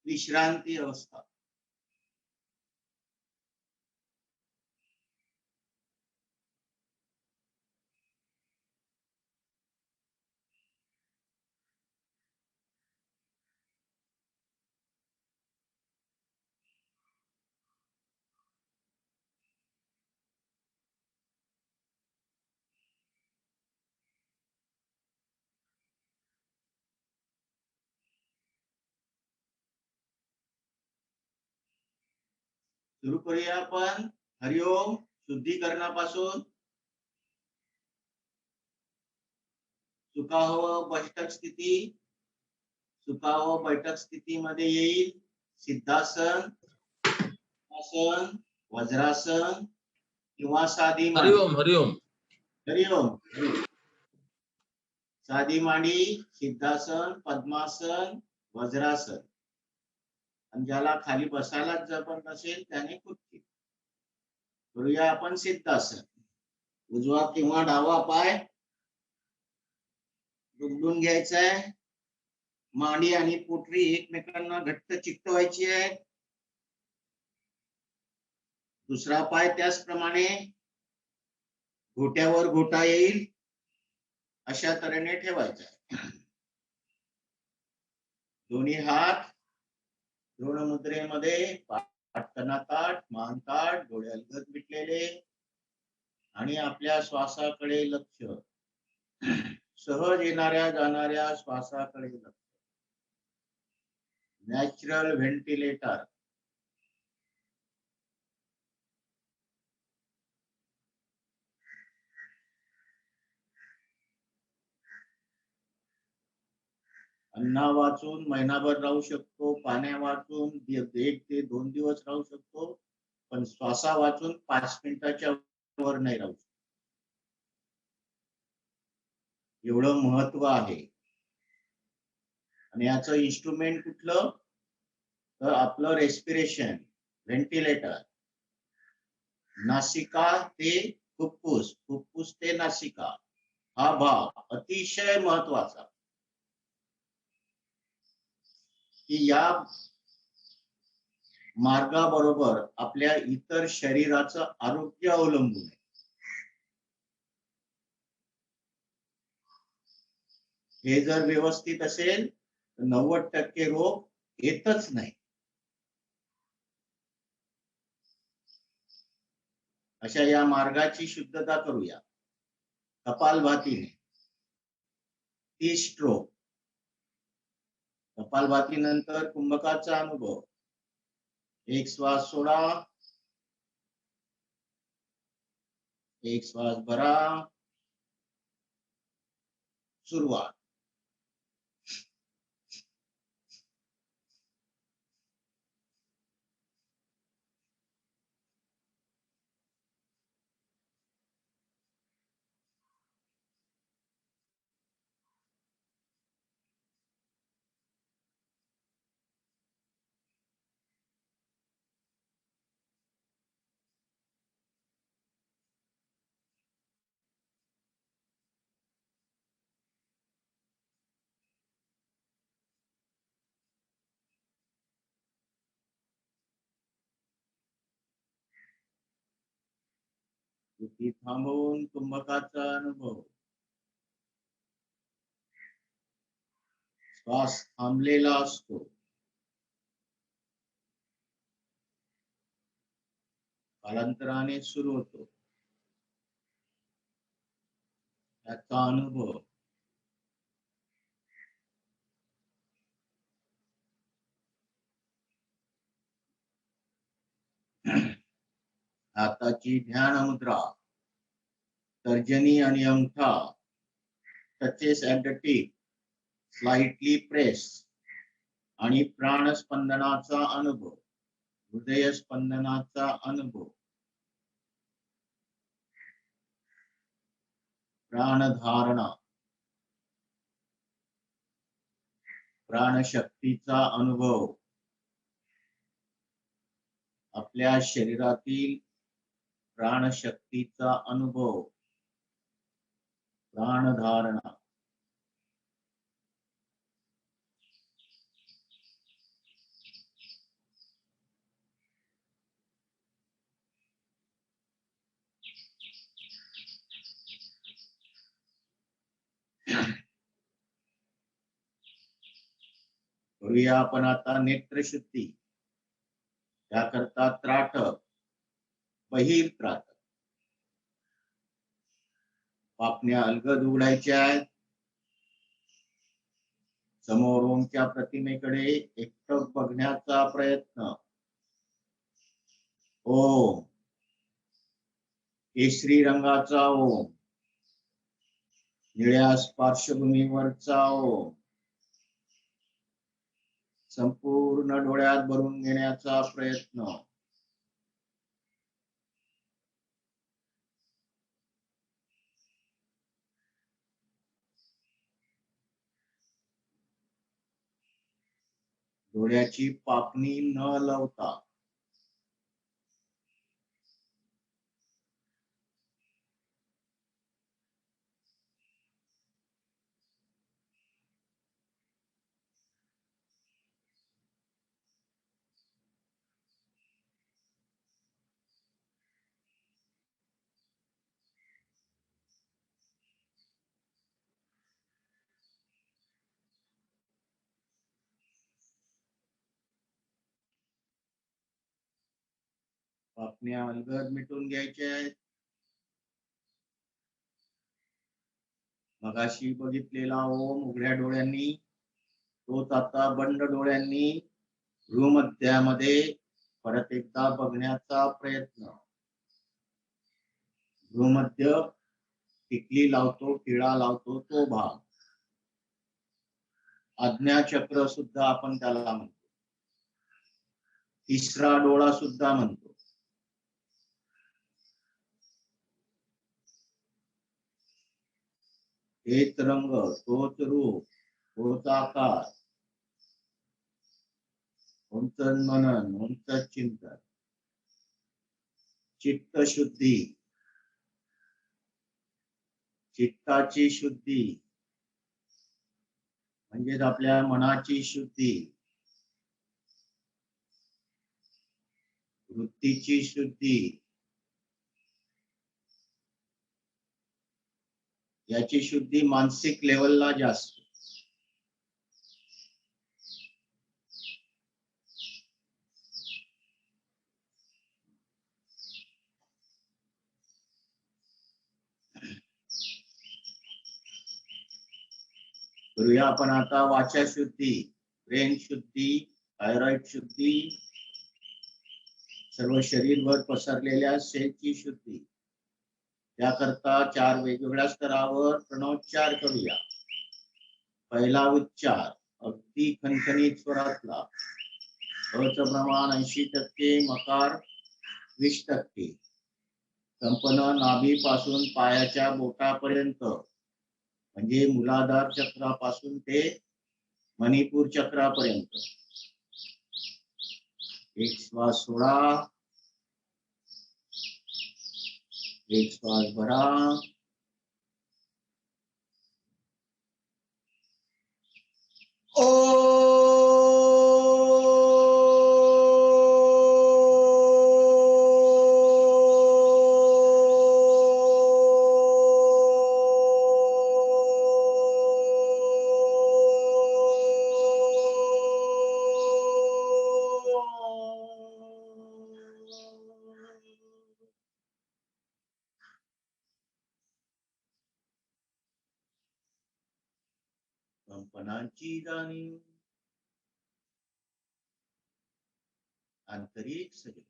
विश्रांती अवस्था. सुरू करूया आपण हरिओम शुद्धीकरणापासून. सुखावह बैठक स्थिती. सुखावह बैठक स्थितीमध्ये येईल सिद्धासन, आसन, वज्रासन किंवा साधी मांडी. हरिओम हरिओम हरिओम. साधी मांडी, सिद्धासन, पद्मासन, वज्रासन. आणि ज्याला खाली बसायलाच जमत नसेल त्याने खुर्ची. करूया आपण सिद्धासन. उजवा किंवा डावा पाय दुमडून घ्यायचा आहे. मांडी आणि पोटरी एकमेकांना घट्ट चिकटवायची आहे. दुसरा पाय त्याचप्रमाणे घोट्यावर घोटा येईल अशा तऱ्हेने ठेवायचा. दोन्ही हात द्रोण मुद्रेमध्ये, पाठकणा ताठ, मान ताठ, डोळे अलगद मिटलेले आणि आपल्या श्वासाकडे लक्ष. सहज येणाऱ्या जाणाऱ्या श्वासाकडे लक्ष. Natural ventilator. अन्ना वाचून महिनाभर राहू शकतो, पाण्या वाचून 1 ते 2 दिवस राहू शकतो, पण श्वासा वाचून 5 मिनिटाच्या वर नाही राहू शकतो. एवढं महत्व आहे. आणि याचं इन्स्ट्रुमेंट कुठलं तर आपलं रेस्पिरेशन व्हेंटिलेटर. नासिका ते फुफ्फुस, फुफ्फुस ते नासिका हा भाग अतिशय महत्वाचा. की या मार्गाबरोबर आपल्या इतर शरीराचं आरोग्य अवलंबून आहे. हे जर व्यवस्थित असेल तर 90% रोग येतच नाही. अशा या मार्गाची शुद्धता करूया कपालभातीने. 30 स्ट्रोक. कपालभातीनंतर कुंभकाचा अनुभव. एक श्वास सोडा, एक श्वास भरा, सुरुवात. इथे थांबवून कुंभकाचा अनुभव. श्वास थांबलेला असतो. कालांतराने सुरू होतो. त्याचा अनुभव. हाताची ध्यान मुद्रा. तर्जनी आणि अंगठा touches at the tip, slightly press. आणि प्राणस्पंदनाचा अनुभव, हृदय स्पंदनाचा अनुभव. प्राणधारणा, प्राणशक्तीचा अनुभव. आपल्या शरीरातील प्राणशक्तीचा अनुभव. प्राणधारणा. करूया आपण आता नेत्रशुद्धी. त्याकरता त्राटक, बहिर्त्राटक. पापण्या अलगद उघडायच्या आहेत. समोर ओमच्या प्रतिमेकडे एकटक बघण्याचा प्रयत्न. ओम. केशरी रंगाचा ओम, निळ्या पार्श्वभूमीवरचा ओम संपूर्ण डोळ्यात भरून घेण्याचा प्रयत्न. डोळ्याची पापणी न लावता पापण्या अलगद मिटून घ्यायच्या आहेत. मगाशी बघितलेला ओम उघड्या डोळ्यांनी, तोच आता बंद डोळ्यांनी भ्रूमध्यामध्ये परत एकदा बघण्याचा प्रयत्न. भ्रूमध्य टिकली लावतो, टिळा लावतो तो भाग. आज्ञाचक्र सुद्धा आपण त्याला म्हणतो. तिसरा डोळा सुद्धा म्हणतो. हेच रंग, तोच रूप, तोच आकार. ओंचं मनन, ओंचं चिंतन. चित्त शुद्धी, चित्ताची शुद्धी म्हणजेच आपल्या मनाची शुद्धी, वृत्तीची शुद्धी. याची शुद्धी मानसिक लेवलला जास्त. करूया आपण आता वाचा शुद्धी, ब्रेन शुद्धी, थायरॉइड शुद्धी, सर्व शरीरभर पसरलेल्या सेलची शुद्धी. त्याकरता 4 वेगवेगळ्या स्तरावर प्रणोच्चार करूया. पहिला उच्चार अगदी खणखणीत स्वरातला. अचं प्रमाण 80%, मकार 20%. कंपन नाभीपासून पायाच्या बोटापर्यंत म्हणजे मूलाधार चक्रापासून ते मणिपूर चक्रापर्यंत. एक श्वास सोडा, एक श्वास भरा. कंपनाची जाणीव, आंतरिक सजीव.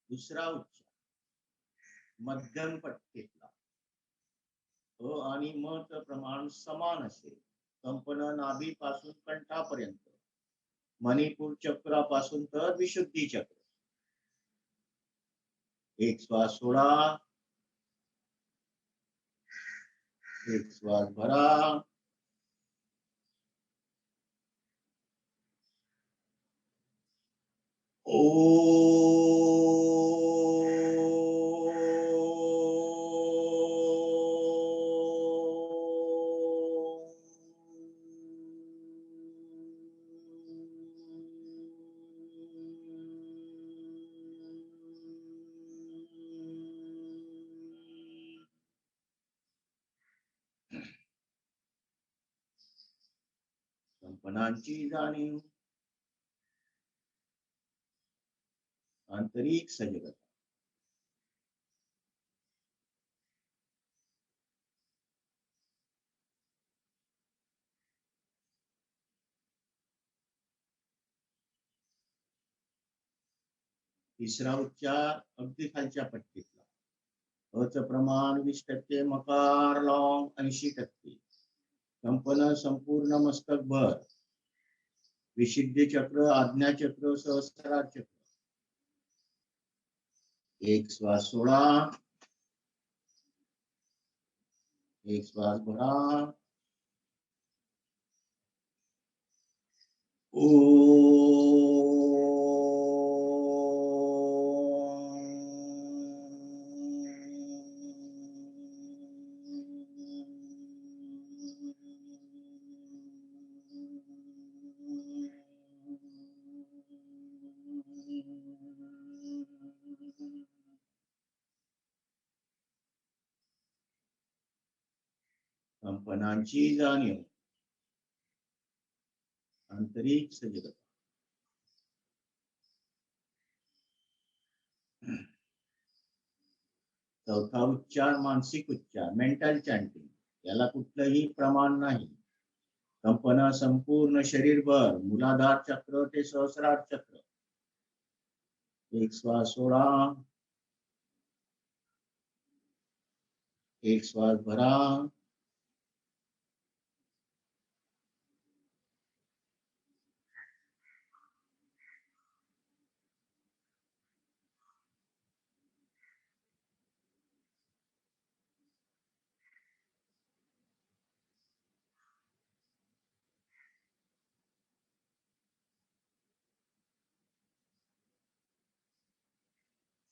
दुसरा उच्चार मध्यम पट्टीतला. अ आणि म चं प्रमाण समान असेल. कंपन नाभीपासून कंठापर्यंत, मणिपूर चक्रापासून तर विशुद्धी चक्र. एक श्वास सोडा, एक श्वास भरा. कंपनांची जाणीव, आंतरिक सजगता. तिसरा उच्चार अगदी खालच्या पट्टीतला. अचं प्रमाण 20%, मकार लॉंग 80%. कंपन संपूर्ण मस्तक भर. विशुद्धी चक्र, आज्ञा चक्र, सहस्रार चक्र. एक श्वास सोडा, एक श्वास भरा. कंपनांची जाणीव, आंतरिक सजगता. चौथा उच्चार मानसिक उच्चार, मेंटल चॅन्टिंग. याला कुठलंही प्रमाण नाही. कंपना संपूर्ण शरीरभर, मूलाधार चक्र ते सहस्रार चक्र. एक श्वास सोडा, एक श्वास भरा.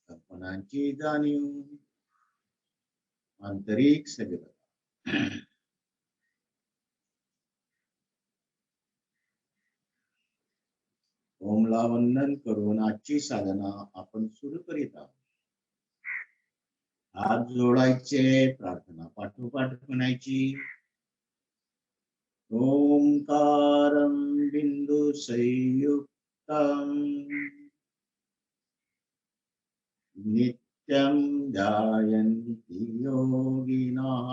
कंपनांची जाणीव, आंतरिक सजगता. ओमला वंदन करून आजची साधना आपण सुरू करीत आहोत. हात जोडायचे, प्रार्थना पाठोपाठ म्हणायची. ओंकारं बिंदु संयुक्तम् नित्यं ध्यायन्ति योगिनः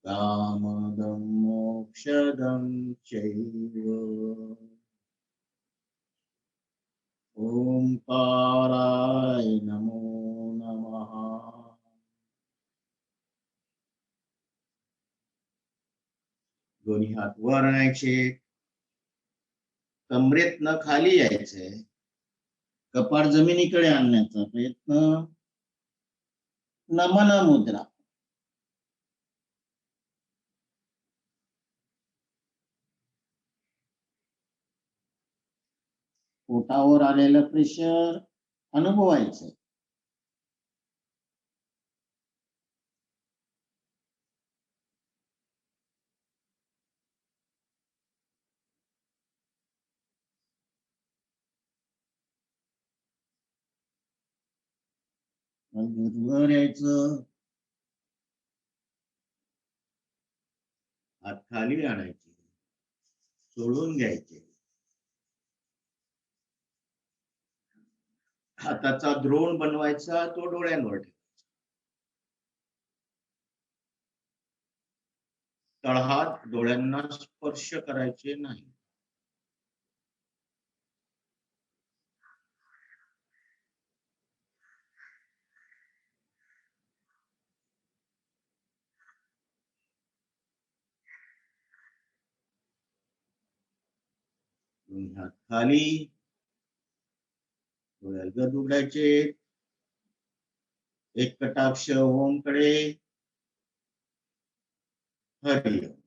कामदं मोक्षदं चैव. ओंकाराय नमो नमः. दोन्ही हात वर आणायचे, कमरेतनं खाली यायचंय. कपाळ जमिनीकडे आणण्याचा प्रयत्न. नमन मुद्रा. पोटावर आलेलं प्रेशर अनुभवायचं. वर यायचं, हात खाली आणायचे, सोडून घ्यायचे. हाताचा द्रोण बनवायचा, तो डोळ्यांवर ठेवायचा. तळहात डोळ्यांना स्पर्श करायचे नाही. हात खाली, डोळे अलगद उघडायचे. एक कटाक्ष ओम कडे. हरि ओम.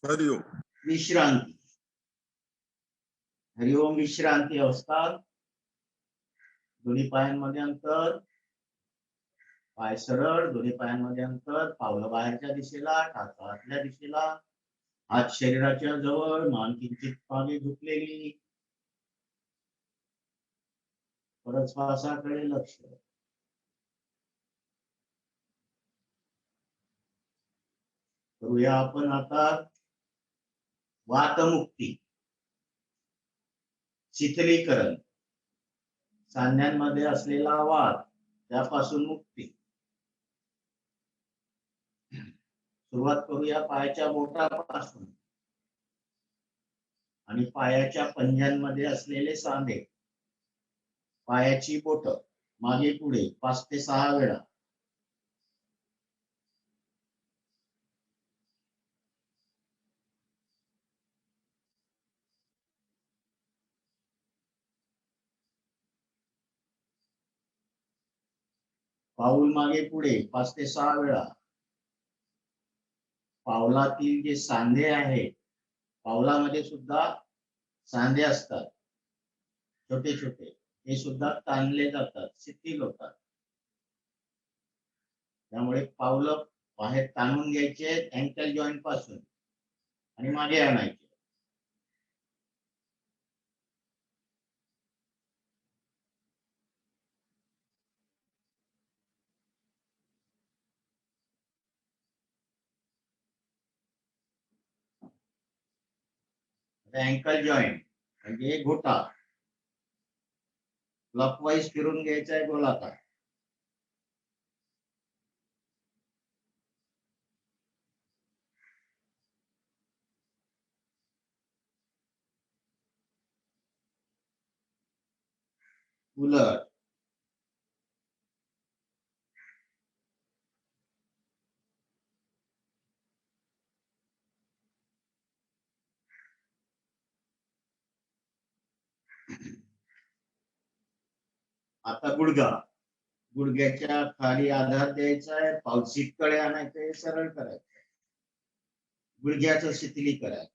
हरि ओम. विश्रांती. हरि ओम विश्रांती अवस्था. दोन्ही पायांमध्ये अंतर, पाय सरळ, दोन्ही पायांमध्ये अंतर, पावलं बाहेरच्या दिशेला, टाचा आतल्या दिशेला, हात शरीराच्या जवळ, मान किंचित मागे झुकलेली. परत श्वासाकडे लक्ष. करूया आपण आता वातमुक्ती, शिथिलीकरण, सांध्यांमध्ये असलेला वात त्यापासून मुक्ती. सुरुवात करूया पायाच्या बोटापासून आणि पायाच्या पंजांमध्ये असलेले सांधे, पायाची बोट मागे पुढे 5 ते 6 वेळा. पाऊल मागे पुढे 5 ते 6 वेळा. पावलातील जे सांधे आहेत, पावलामध्ये सुद्धा सांधे असतात छोटे छोटे, ते सुद्धा ताणले जातात, शिथिल होतात. त्यामुळे पावलं बाहेर ताणून घ्यायचे अँकल जॉईंट पासून आणि मागे आणायचे. अँकल जॉईंट म्हणजे घोटा क्लॉकवाईज फिरून घ्यायचा आहे गोलाकार. उलट आता गुडघा, गुडघ्याच्या खाली आधार द्यायचा आहे, पाऊल सीटकडे आणायचंय, सरळ करायचं, गुडघ्याचं शिथिलीकरण.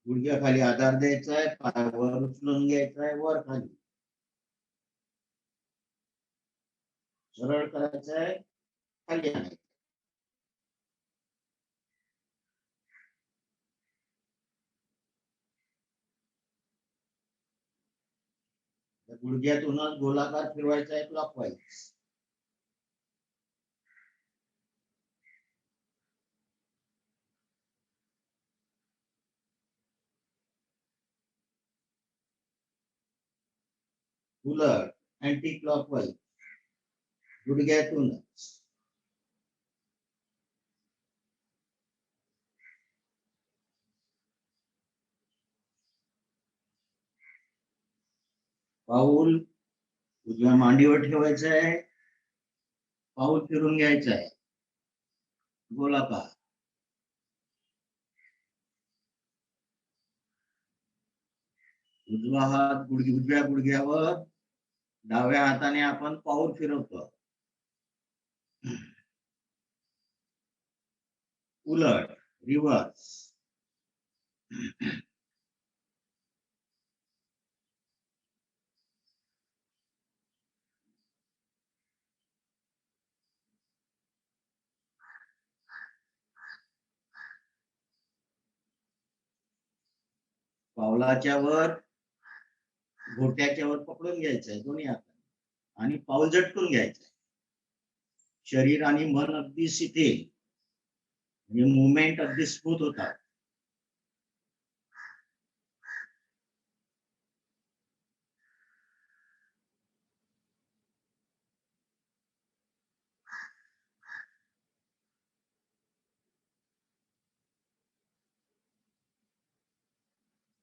गुडघ्याखाली आधार द्यायचा आहे, पाय वर उचलून घ्यायचा आहे, वर खाली सरळ करायचं आहे, खाली आणायचं. गुडघ्यातूनच गोलाकार फिरवायचा आहे क्लॉकवाईज. उलट अँटी क्लॉकवाईज गुडघ्यातूनच. पाऊल उजव्या मांडीवर ठेवायचं आहे, पाऊल फिरून घ्यायचं आहे गोलाकार. उजवा हात उजव्या गुडघ्यावर, डाव्या हाताने आपण पाऊल फिरवतो. उलट रिव्हर्स. पावलाच्या वर घोट्याच्या वर पकडून घ्यायचंय दोन्ही हाताने आणि पाऊल झटकून घ्यायचंय. शरीर आणि मन अगदी शिथिल, म्हणजे मुवमेंट अगदी स्मूथ होतात.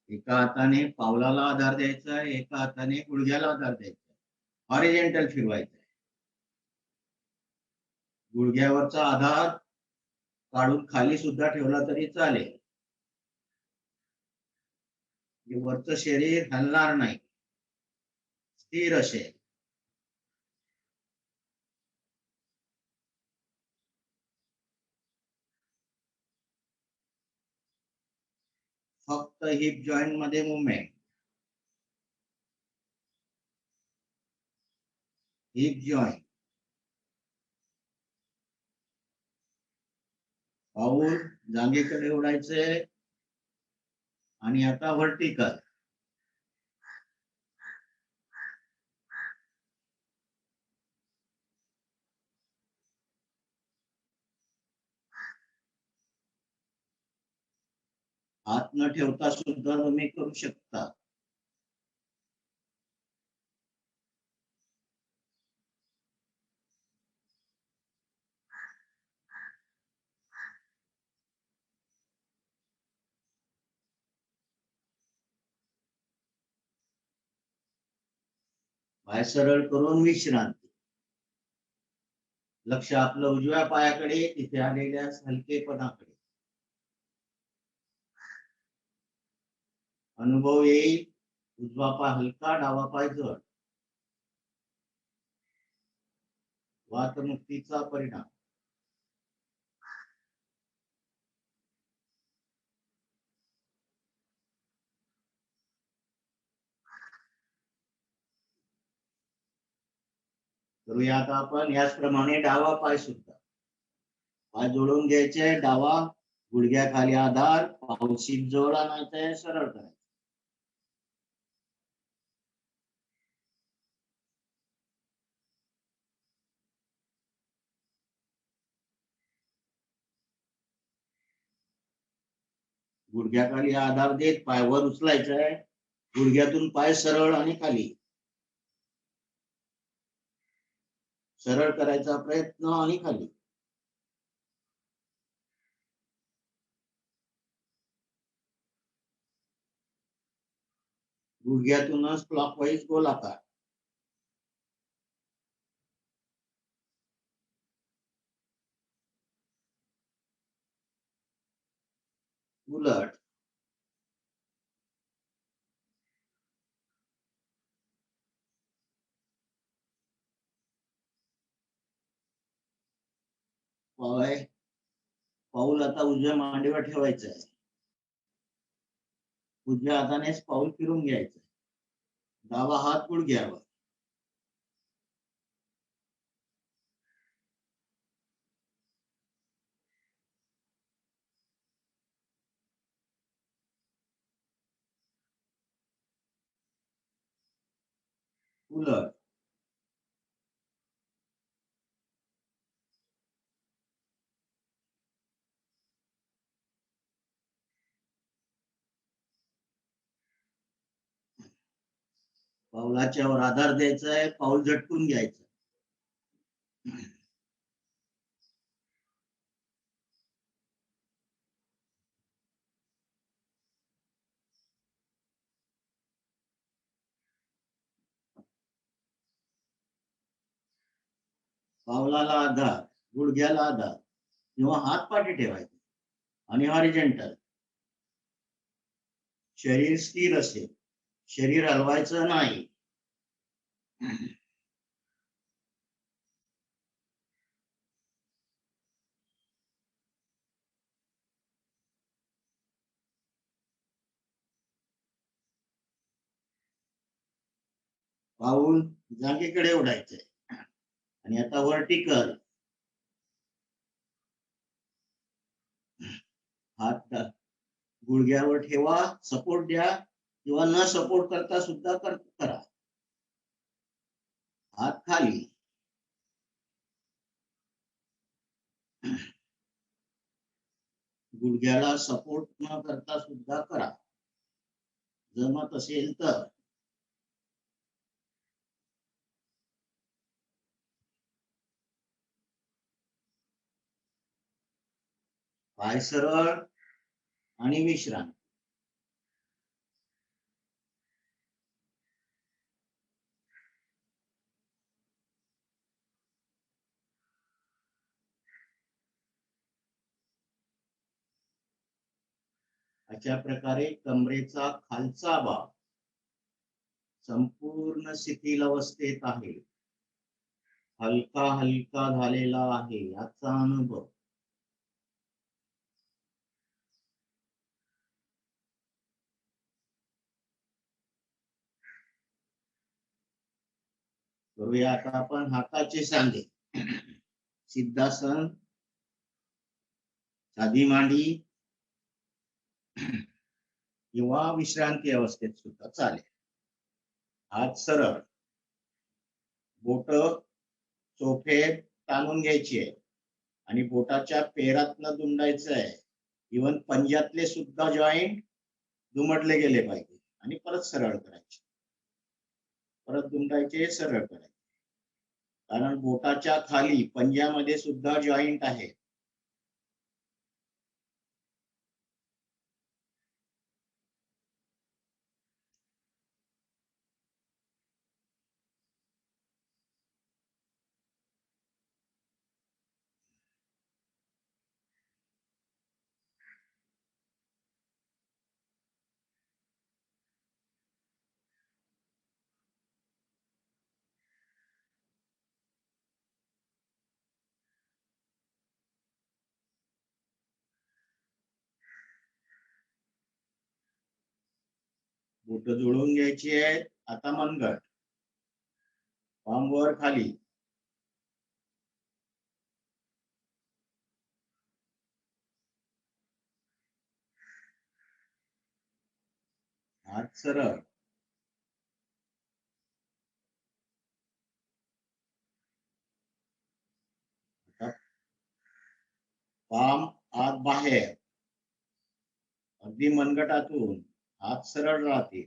एका हाताने पावलाला आधार द्यायचा आहे, एका हाताने गुडघ्याला आधार द्यायचा आहे, हॉरिझॉन्टल फिरवायचं आहे. गुडघ्यावरचा आधार काढून खाली सुद्धा ठेवला तरी चालेल, वरचं शरीर हलणार नाही, स्थिर असेल. फक्त हिप जॉईंट मध्ये मुवमेंट. हिप जॉईंट, पाऊल जागेकडे ओढायचे, आणि आता व्हर्टिकल. हात न ठेवता सुद्धा तुम्ही करू शकता. पाय सरळ करून विश्रांती. लक्ष आपलं उजव्या पायाकडे, तिथे आलेल्या हलकेपणाकडे. अनुभव येईल उजवा पाय हलका, डावा पाय जड. वातमुक्तीचा परिणाम. करूया आता आपण याचप्रमाणे डावा पाय सुद्धा. पाय जोडून घ्यायचे, डावा गुडघ्याखाली आधार, पावशीत जोड आणायचंय, सरळ करायचं. गुडघ्याखाली आधार देत पाय वर उचलायचाय, गुडघ्यातून पाय सरळ आणि खाली. सरळ करायचा प्रयत्न आणि खाली. गुडघ्यातूनच क्लॉकवाईज गोलाकार. उलट. पाय पाऊल आता उजव्या मांडीवर ठेवायचं आहे. उजव्या हातानेच पाऊल फिरून घ्यायचं. डावा हात गुडघ्यावर. उलट. पाऊलाच्या वर आधार द्यायचा आहे, पाऊल झटकून घ्यायचं. पावलाला आधार, गुडघ्याला आधार किंवा हात पाठी ठेवायचे आणि हॉरिझॉन्टल. शरीर स्थिर असेल, शरीर हलवायचं नाही. पाऊल जागेकडे ओढायचंय. आणि आता व्हर्टिकल. हात गुडघ्यावर ठेवा, सपोर्ट द्या किंवा न सपोर्ट करता सुद्धा करा. हात खाली. गुडघ्याला सपोर्ट न करता सुद्धा करा, जमत असेल तर. पाय सरळ आणि विश्रांती. अशा प्रकारे कमरेचा खालचा भाग संपूर्ण शिथिल अवस्थेत आहे, हलका हलका झालेला आहे याचा अनुभव. करूया आता आपण हाताचे सांधे. सिद्धासन, साधी मांडी किंवा विश्रांती अवस्थेत सुद्धा चालेल. हात सरळ, बोट चोफेत ताणून घ्यायची आहे आणि बोटाच्या पेरातनं दुमडायचं आहे. इवन पंजातले सुद्धा जॉईंट दुमडले गेले पाहिजे आणि परत सरळ करायचे, परत दुमडायचे, सरळ करायचे. कारण बोटाच्या खाली पंजामध्ये सुद्धा जॉईंट आहे. बोट जुळून घ्यायची आहेत. आता मनगट, पाम वर खाली, हात सरळ, पाम आत बाहेर, अगदी मनगटातून हात सरळ राहतील.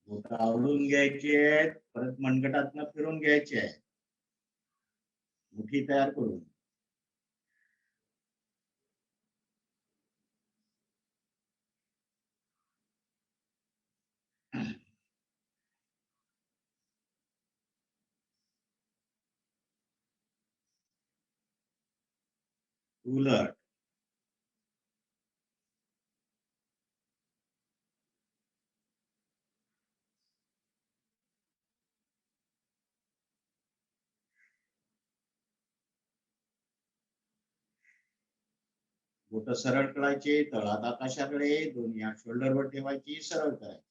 बोट आवळून घ्यायची आहेत, परत मनगटातनं फिरून घ्यायचे आहे, मुठी तयार करून. उलट, बोट सरळ करायचे, तळहात आकाशाकडे, दोन्ही हात शोल्डरवर ठेवायची, सरळ करायची.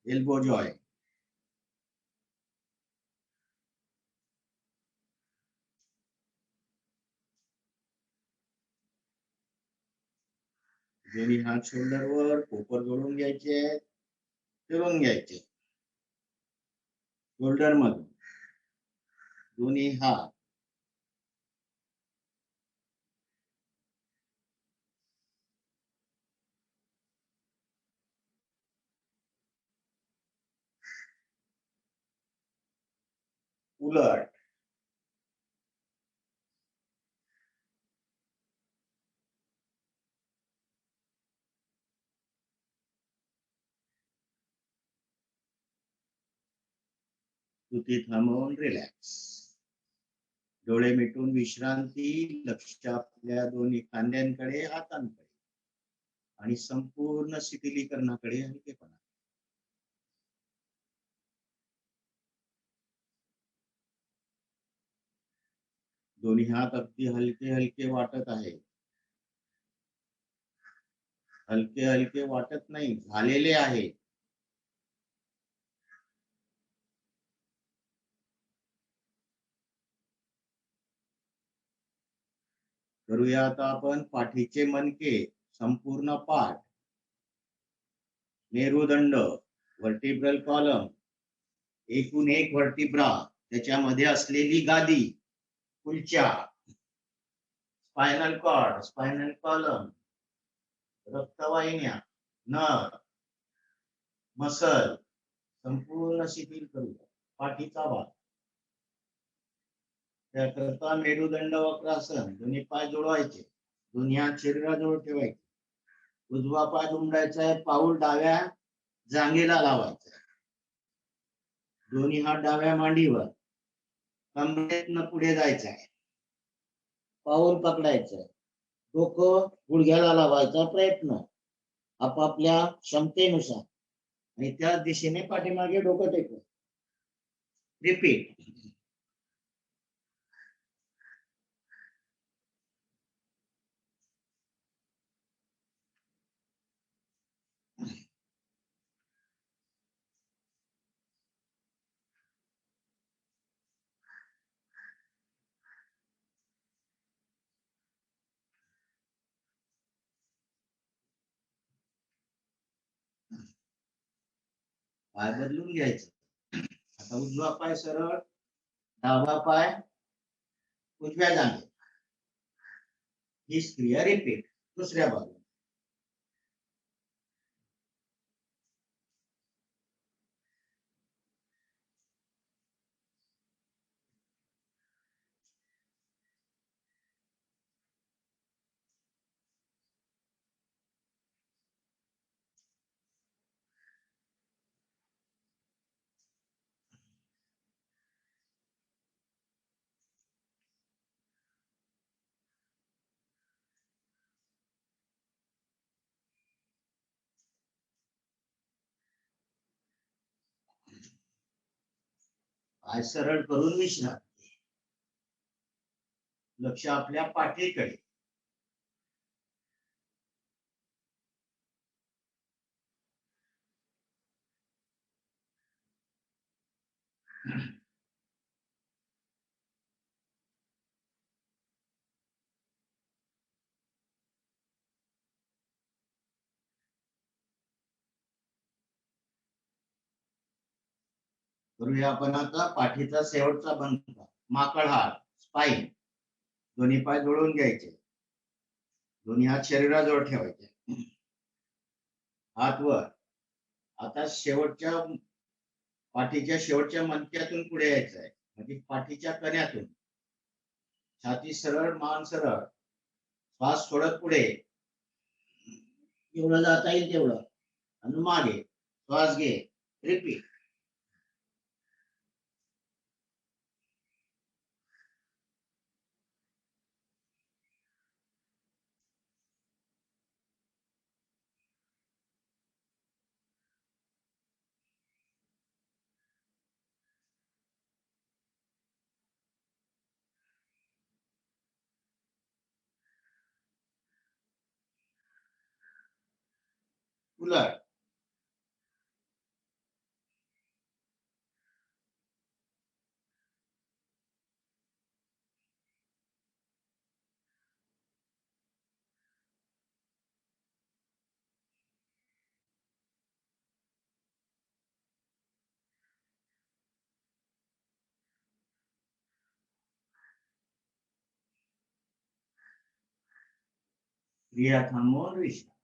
एल्बो जॉय, दोन्ही हात शोल्डरवर, कोपर जोडून घ्यायचे, फिरून घ्यायचे. शोल्डर मधून दोन्ही हात उलट, तुती थांबवून रिलॅक्स. डोळे मिटून विश्रांती, लक्ष आपल्या दोन्ही खांद्यांकडे, हातांकडे आणि संपूर्ण शिथिलीकरणाकडे हलकेपणा. दोन्ही हात अगदी हलके हलके वाटत आहे, हलके हलके वाटत नाही, झालेले आहे. करूया आता आपण पाठीचे मणके, संपूर्ण पाठ, मेरुदंड, व्हर्टिब्रल कॉलम, एकूण एक व्हर्टिब्रा, त्याच्यामध्ये असलेली गादी, खुर्च्या, स्पायनल कॉर्ड, स्पायनल कॉलम, रक्तवाहिन्या, नर, मसल संपूर्ण शिथिल करूया. पाठीचा भाग, त्याकरता मेरुदंड वक्रासन, दोन्ही पाय जोडवायचे, दोन्ही हात शरीराजवळ ठेवायचे, उजवा पाय दुमडायचा आहे, पाऊल डाव्या जांघेला लावायचं, दोन्ही हात डाव्या मांडीवर, कमरेतनं पुढे जायचं आहे, पाऊल पकडायचं, डोकं गुडघ्याला लावायचा प्रयत्न, आपापल्या क्षमतेनुसार आणि त्या दिशेने पाठीमागे डोकं टेकव. रिपीट. पाय बदलून घ्यायचं. आता उजवा पाय सरळ, डावा पाय उजव्या जागेत. ही क्रिया रिपीट. दुसऱ्या बाजूला. पाय सरळ करून विश्रांती. लक्ष आपल्या पाठीकडे. करूया आपण आता पाठीचा शेवटचा बंद. माकड हात, स्पाईन. दोन्ही पाय जोडून घ्यायचे. दोन्ही हात शरीराजवळ ठेवायचे. हात वर. आता शेवटच्या पाठीच्या शेवटच्या मणक्यातून पुढे यायचं आहे. म्हणजे पाठीच्या कण्यातून. छाती सरळ, मान सरळ. श्वास सोडत पुढे. एवढं जाता येईल तेवढं. आणि मागे श्वास घे. रिपीट. उलट. क्रिया थांबवून विश्रांती.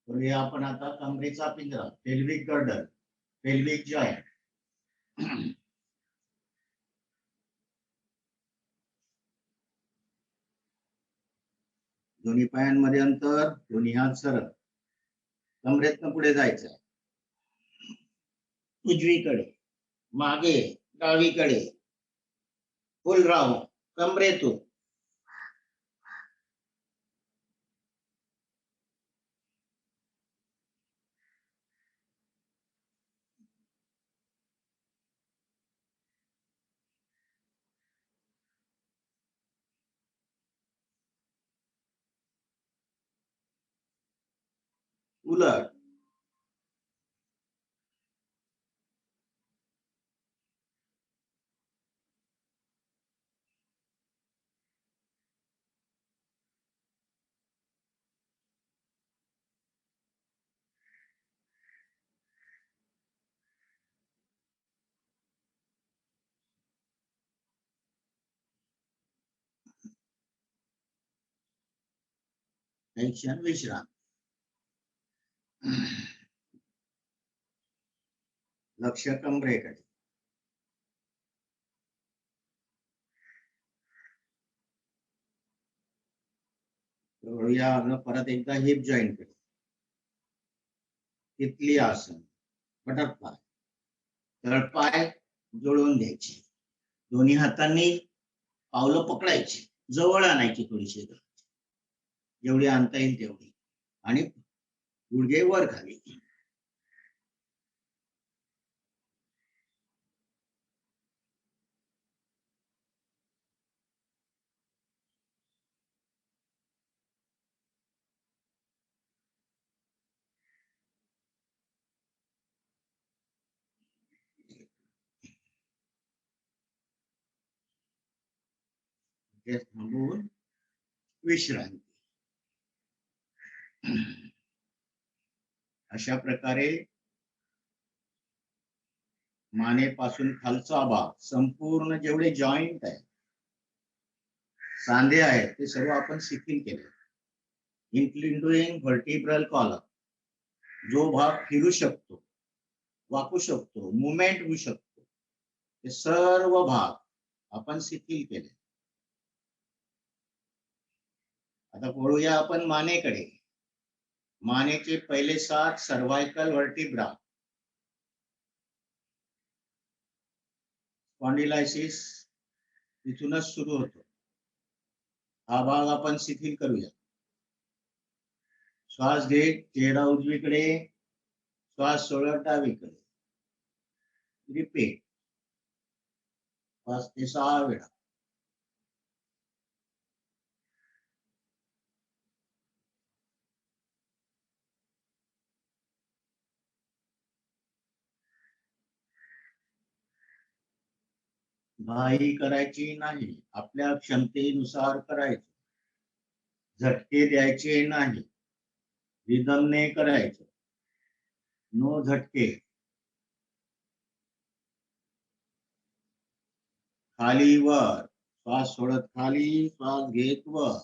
करूया आपण आता कमरेचा पिंजरा. Pelvic girder, pelvic joint. दोन्ही पायांमध्ये अंतर. दोन्ही हात सरळ. कमरेतनं पुढे जायचं. उजवीकडे, मागे, डावीकडे. Full round. कमरेतून. उलट. काही क्षण विश्राम. लक्ष कमरेकडे. वळूया परत एकदा हिप जॉईंट कडे. तिथली आसन, बटरफ्लाय. तळपाय जुळवून घ्यायचे, दोन्ही हातांनी पावलं पकडायची, जवळ आणायची थोडीशी, जेवढी आणता येईल तेवढी, आणि गुडघे वर खाली. थांबवून विश्रांती. अशा प्रकारे मानेपासून खालचा भाग संपूर्ण जेवढे जॉईंट आहे, सांधे आहेत, ते सर्व आपण शिथिल केले, इन्क्लुडिंग व्हर्टिब्रल कॉलम. जो भाग फिरू शकतो, वाकू शकतो, मुवमेंट होऊ शकतो, ते सर्व भाग आपण शिथिल केले. आता वळूया आपण मानेकडे. मानेचे पहिले 7 सर्वायकल व्हर्टिब्रा, स्पॉन्डिलायसिस तिथूनच सुरू होतो. हा भाग आपण शिथिल करूया. श्वास घे, चेहरा उजवीकडे, श्वास सोडत डावीकडे. रिपीट 5 ते 6 वेळा. घाई करायची नाही, आपल्या क्षमतेनुसार करायचं. झटके द्यायचे नाही, रिदमने करायचं, नो झटके. खाली वर, श्वास सोडत खाली, श्वास घेत वर.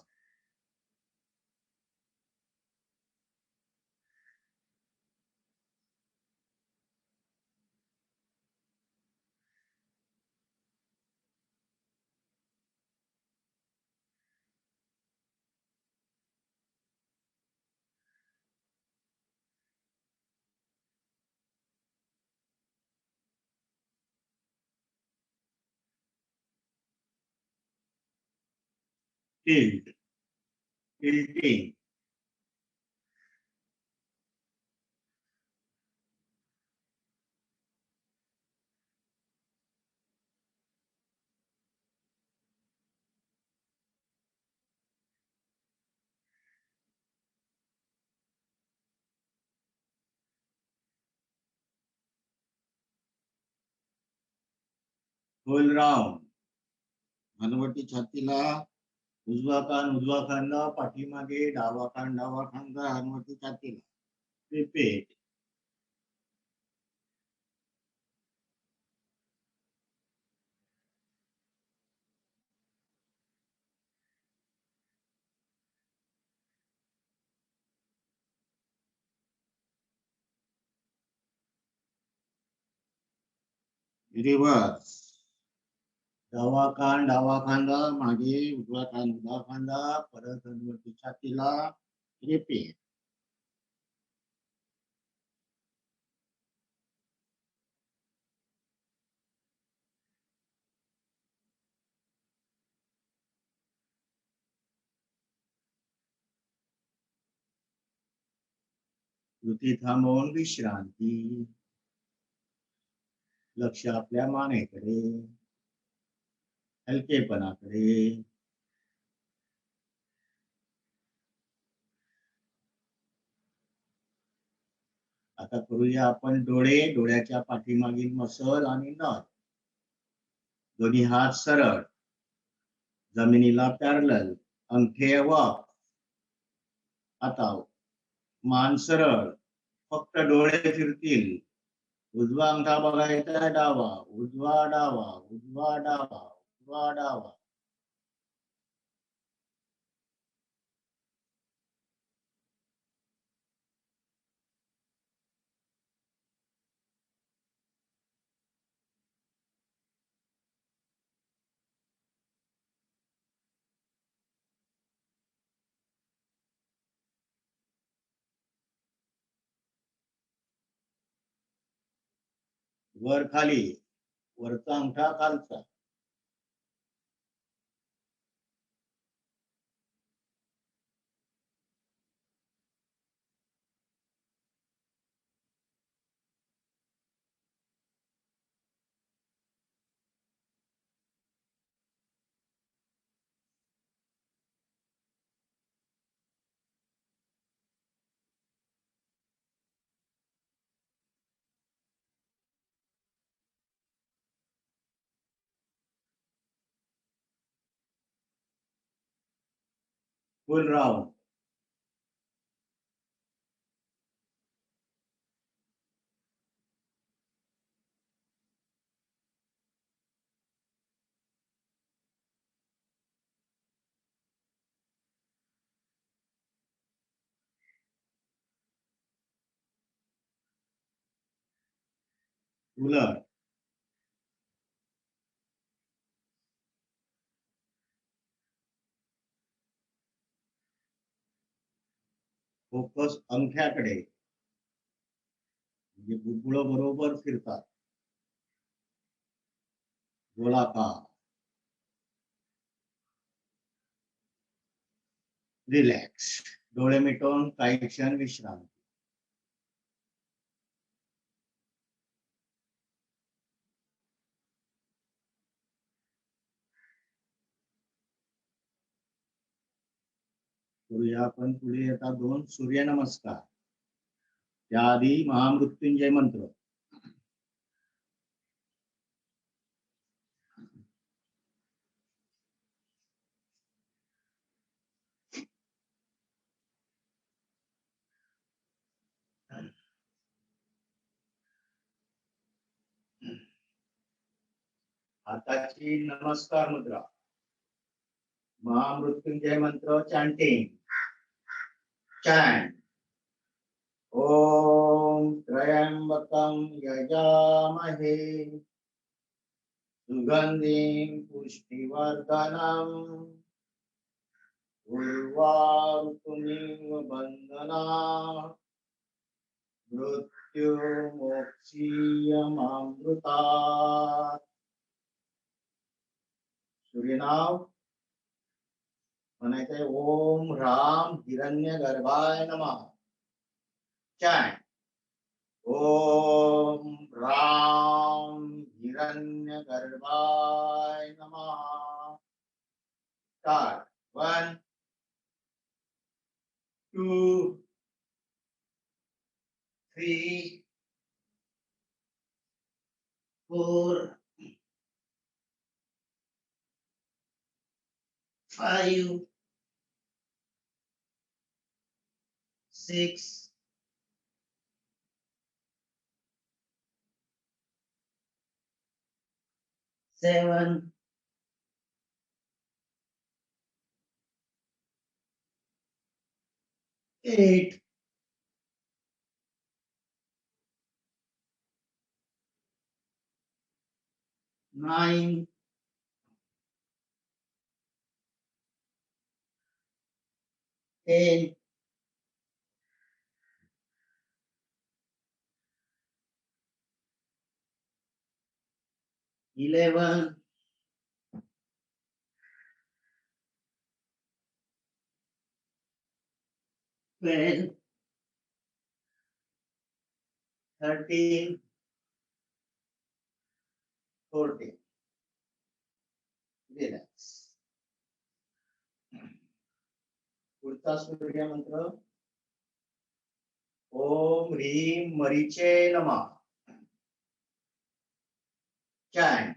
Tilt, tilting. Full round. हनुवटी छातीला, उजवा खांदा पाठीमागे, डावा खांदा हनुवटी छातीला. रिपीट. रिवर्स. डावा खांदा मागे, उजवा खांदा परत हनुवटी छातीला. रिपीट. कृती थांबवून विश्रांती. लक्ष आपल्या मानेकडे, हलकेपणाकडे. आता करूया आपण डोळे, डोळ्याच्या पाठीमागील मसल आणि नथ. दोन्ही हात सरळ, जमिनीला पॅरलल, अंगठे वर. आता मान सरळ, फक्त डोळे फिरतील. उजवा अंगठा बघायचा डावा, उजवा डावा, उजवा डावा, उजवा डावा. वर खाली, वरचा अंगठा खालचा. फुल राउंड. उलट. फोकस अंगठ्याकडे, म्हणजे बुबुळ बरोबर फिरतात. गोलाकार. रिलॅक्स. डोळे मिटून काही क्षण विश्रांती. करूया आपण पुढे आता 2 सूर्यनमस्कार. त्याआधी महामृत्युंजय मंत्र. हाताची नमस्कार मुद्रा. महामृत्युंजय मंत्र चॅन्टिंग. चॅन्ट. ओम त्र्यंबकं यजामहे सुगंधिं पुष्टिवर्धनम् उर्वारुकमिव बन्धनात् मृत्युमोक्षीयमामृतात्. सूर्यनाव म्हणायचंय. ओम राम हिरण्यगर्भाय नमः. चॅन्ट. ओम राम हिरण्यगर्भाय नमः. स्टार्ट. 1 2 3 4 5 6 7 8 9 10 11 12 13 14. रिलॅक्स. पुढचा सूर्य मंत्र. ओम ह्रीं मरीचे नमः. चॅन्ट.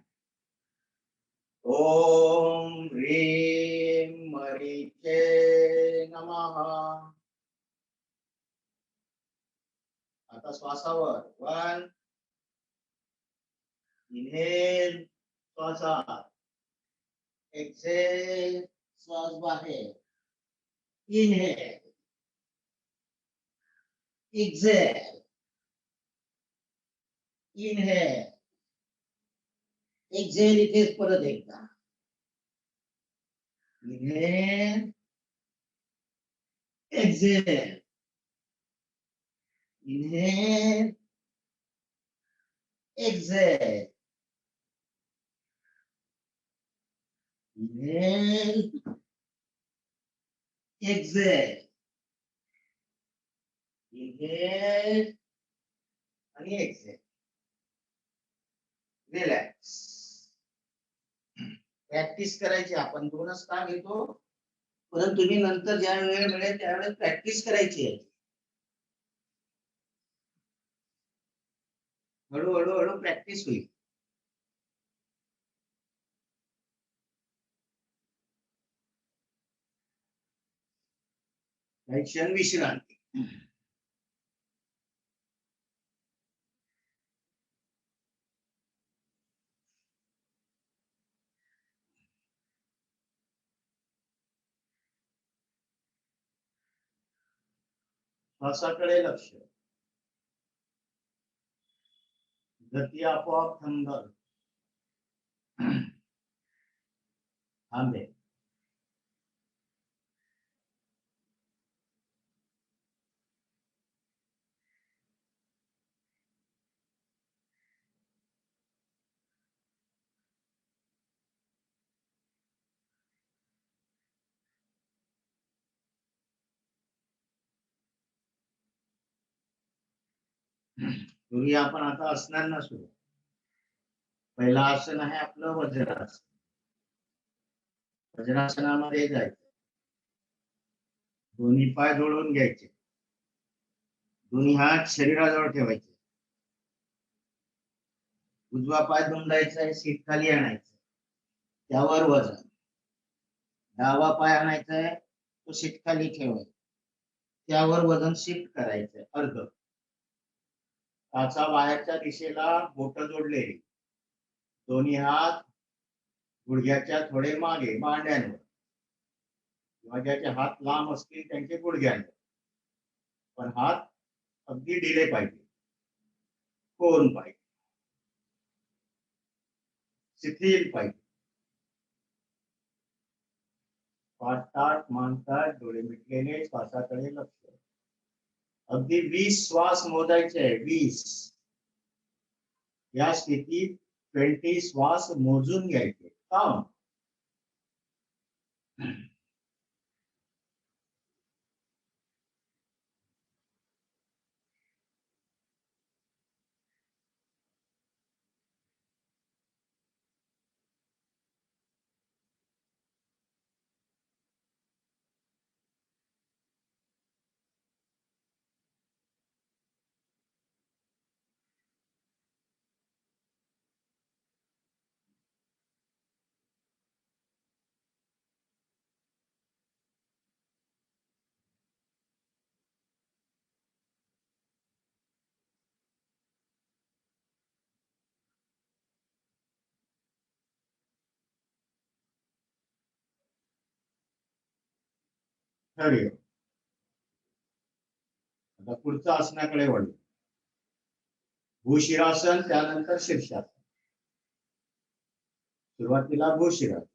ओम ह्रीं मरीचे नमः. आता श्वासावर. 1 इनहेल, श्वासात. एक्सेल, श्वास बाहेर. Inhale, exhale, inhale, exhale. इथेच परत एकदा. Inhale, exhale, inhale, exhale. Inhale, exhale, inhale आणि एक्झेल. रिलॅक्स. प्रॅक्टिस करायची. आपण 2च तास घेतो, परंतु तुम्ही नंतर ज्या वेळ मिळेल त्यावेळेस प्रॅक्टिस करायची आहे. हळूहळू हळू प्रॅक्टिस होईल. काही क्षण विश्रांती. श्वासाकडे लक्ष. गती आपोआप थांबेल. थांबेल. करूया आपण आता आसनांना सुरू. पहिला आसन आहे आपलं वज्रासन. वज्रासनामध्ये जायचं. दोन्ही पाय जोडून घ्यायचे. दोन्ही हात शरीराजवळ ठेवायचे. उजवा पाय दुमडायचा आहे, सीट खाली आणायचं, त्यावर वजन. डावा पाय आणायचा आहे, तो सीट खाली ठेवायचा, त्यावर वजन शिफ्ट करायचं अर्ध. टाचा बाहेरच्या दिशेला बोट जोडलेली. दोन्ही हात गुडघ्याच्या थोडे मागे मांड्यांवर, किंवा ज्याचे हात लांब असतील त्यांचे गुडघ्यांवर, पण हात अगदी ढिले पाहिजे. कोण पाहिजे, शिथिल पाहिजे. पाठ ताट, मान ताट, डोळे मिटलेले, श्वासाकडे लक्ष. अगदी 20 श्वास मोजायचे आहे. 20. या स्थितीत 20 श्वास मोजून घ्यायचे. काउंट. ठरव. आता पुढच्या आसनाकडे वळू. भूशिरासन, त्यानंतर शीर्षासन. सुरुवातीला भूशिरासन.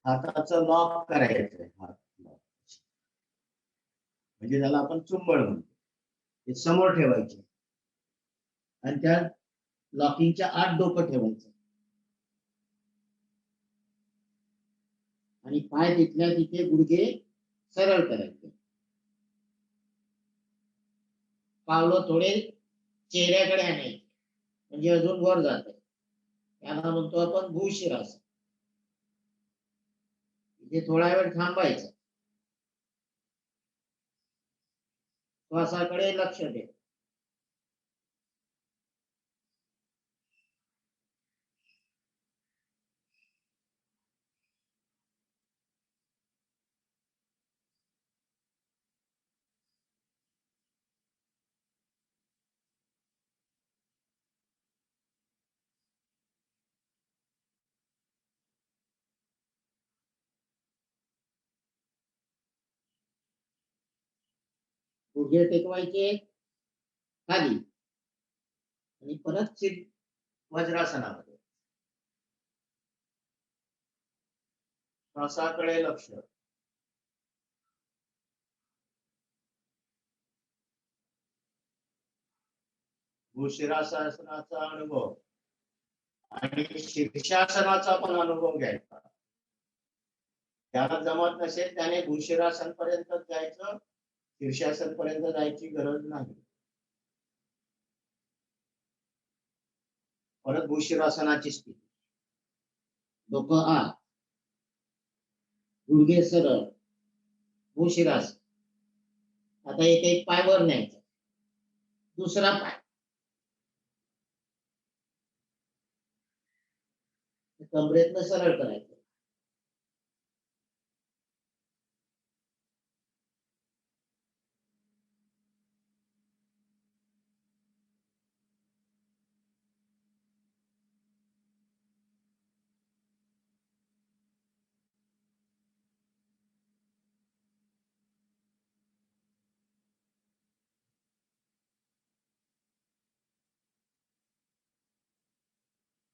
हाताचं लॉक करायचं. हात लॉक म्हणजे त्याला आपण चुंबळ म्हणतो. ते समोर ठेवायचे आणि त्या लॉकिंगच्या आत डोकं ठेवायचं आणि पाय तिथल्या तिथे गुडघे सरळ करायचे. पावलं थोडे चेहऱ्याकडे आणायचे, म्हणजे अजून वर जात. त्याला म्हणतो आपण भूशिरासन. इथे थोडा वेळ थांबायचं. श्वासाकडे लक्ष दे. गुडघे टेकवायचे खाली आणि परत वज्रासनामध्ये. श्वासाकडे लक्ष. भूशिरासनाचा अनुभव आणि शीर्षासनाचा पण अनुभव घ्यायचा. ज्याला जमत नसेल त्याने भूशिरासन पर्यंत जायचं, शीर्षासन पर्यंत जायची गरज नाही. परत भूशिरासनाची स्थिती, डोकं आत, गुडघे सरळ, भूशिरासन. आता एक एक पाय वर न्यायचा, दुसरा पाय कमरेतनं सरळ करायचं.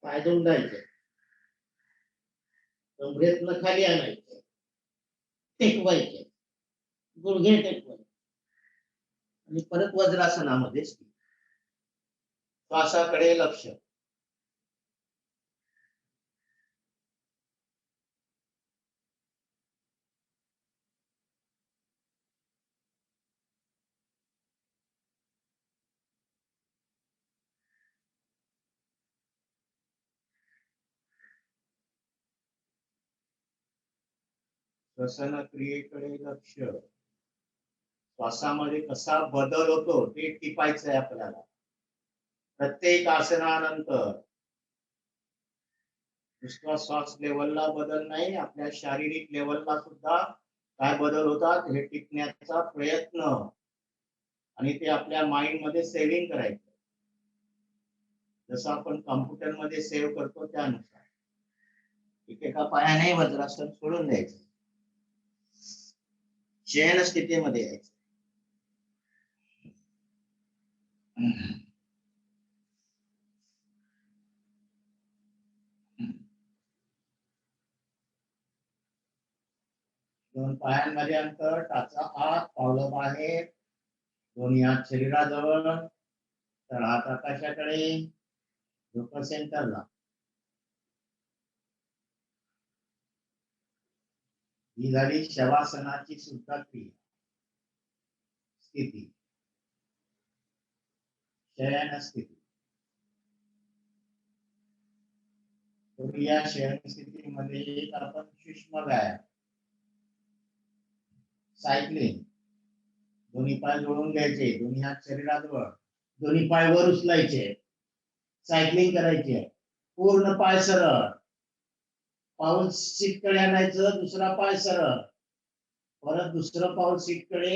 पाय दुमडायचे, कमरेतनं खाली आणायचं, टेकवायचे, गुडघे टेकवायचे आणि परत वज्रासनामध्ये श्वासाकडे लक्ष. श्वसन क्रियेकडे लक्ष. श्वासामध्ये कसा बदल होतो ते टिपायचं आहे आपल्याला. प्रत्येक आसनानंतर नुसता श्वास लेवलला बदल नाही, आपल्या शारीरिक लेवलला सुद्धा काय बदल होतात हे टिपण्याचा प्रयत्न आणि ते आपल्या माइंड मध्ये सेव्हिंग करायचं. जसं आपण कॉम्प्युटर मध्ये सेव्ह करतो त्यानुसार. एका पायाने वज्रासन सोडून द्यायचं, शयन स्थितीमध्ये यायचं. दोन पायांमध्ये अंतर, टाचा आत, पावलं बाहेर, दोन्ही हात शरीराजवळ, तर हात आकाशाकडे, डोकं सेंटरला. ही झाली शवासनाची सुद्धा क्रिया स्थिती, शयन स्थिती. या शयन स्थितीमध्ये आपण सूक्ष्म व्यायाम, सायकलिंग, दोन्ही पाय जोडून घ्यायचे, दोन्ही हात शरीराजवळ, दोन्ही पाय वर उचलायचे, सायकलिंग करायची, पूर्ण पाय सरळ, पाऊल सीटकडे आणायचं, दुसरा पाय सरळ, परत दुसरं पाऊल सीटकडे,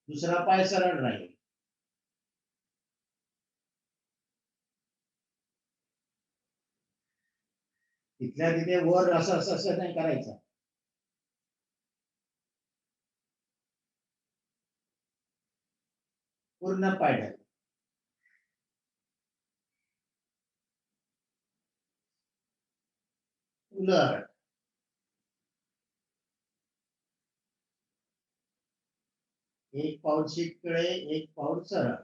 दुसरा पाय सरळ राहील. तिथल्या तिथे वर असं असं असं नाही करायचं. पूर्ण पाय ढाल, उलट, एक पाऊल सीटकडे, एक पाऊल सरळ,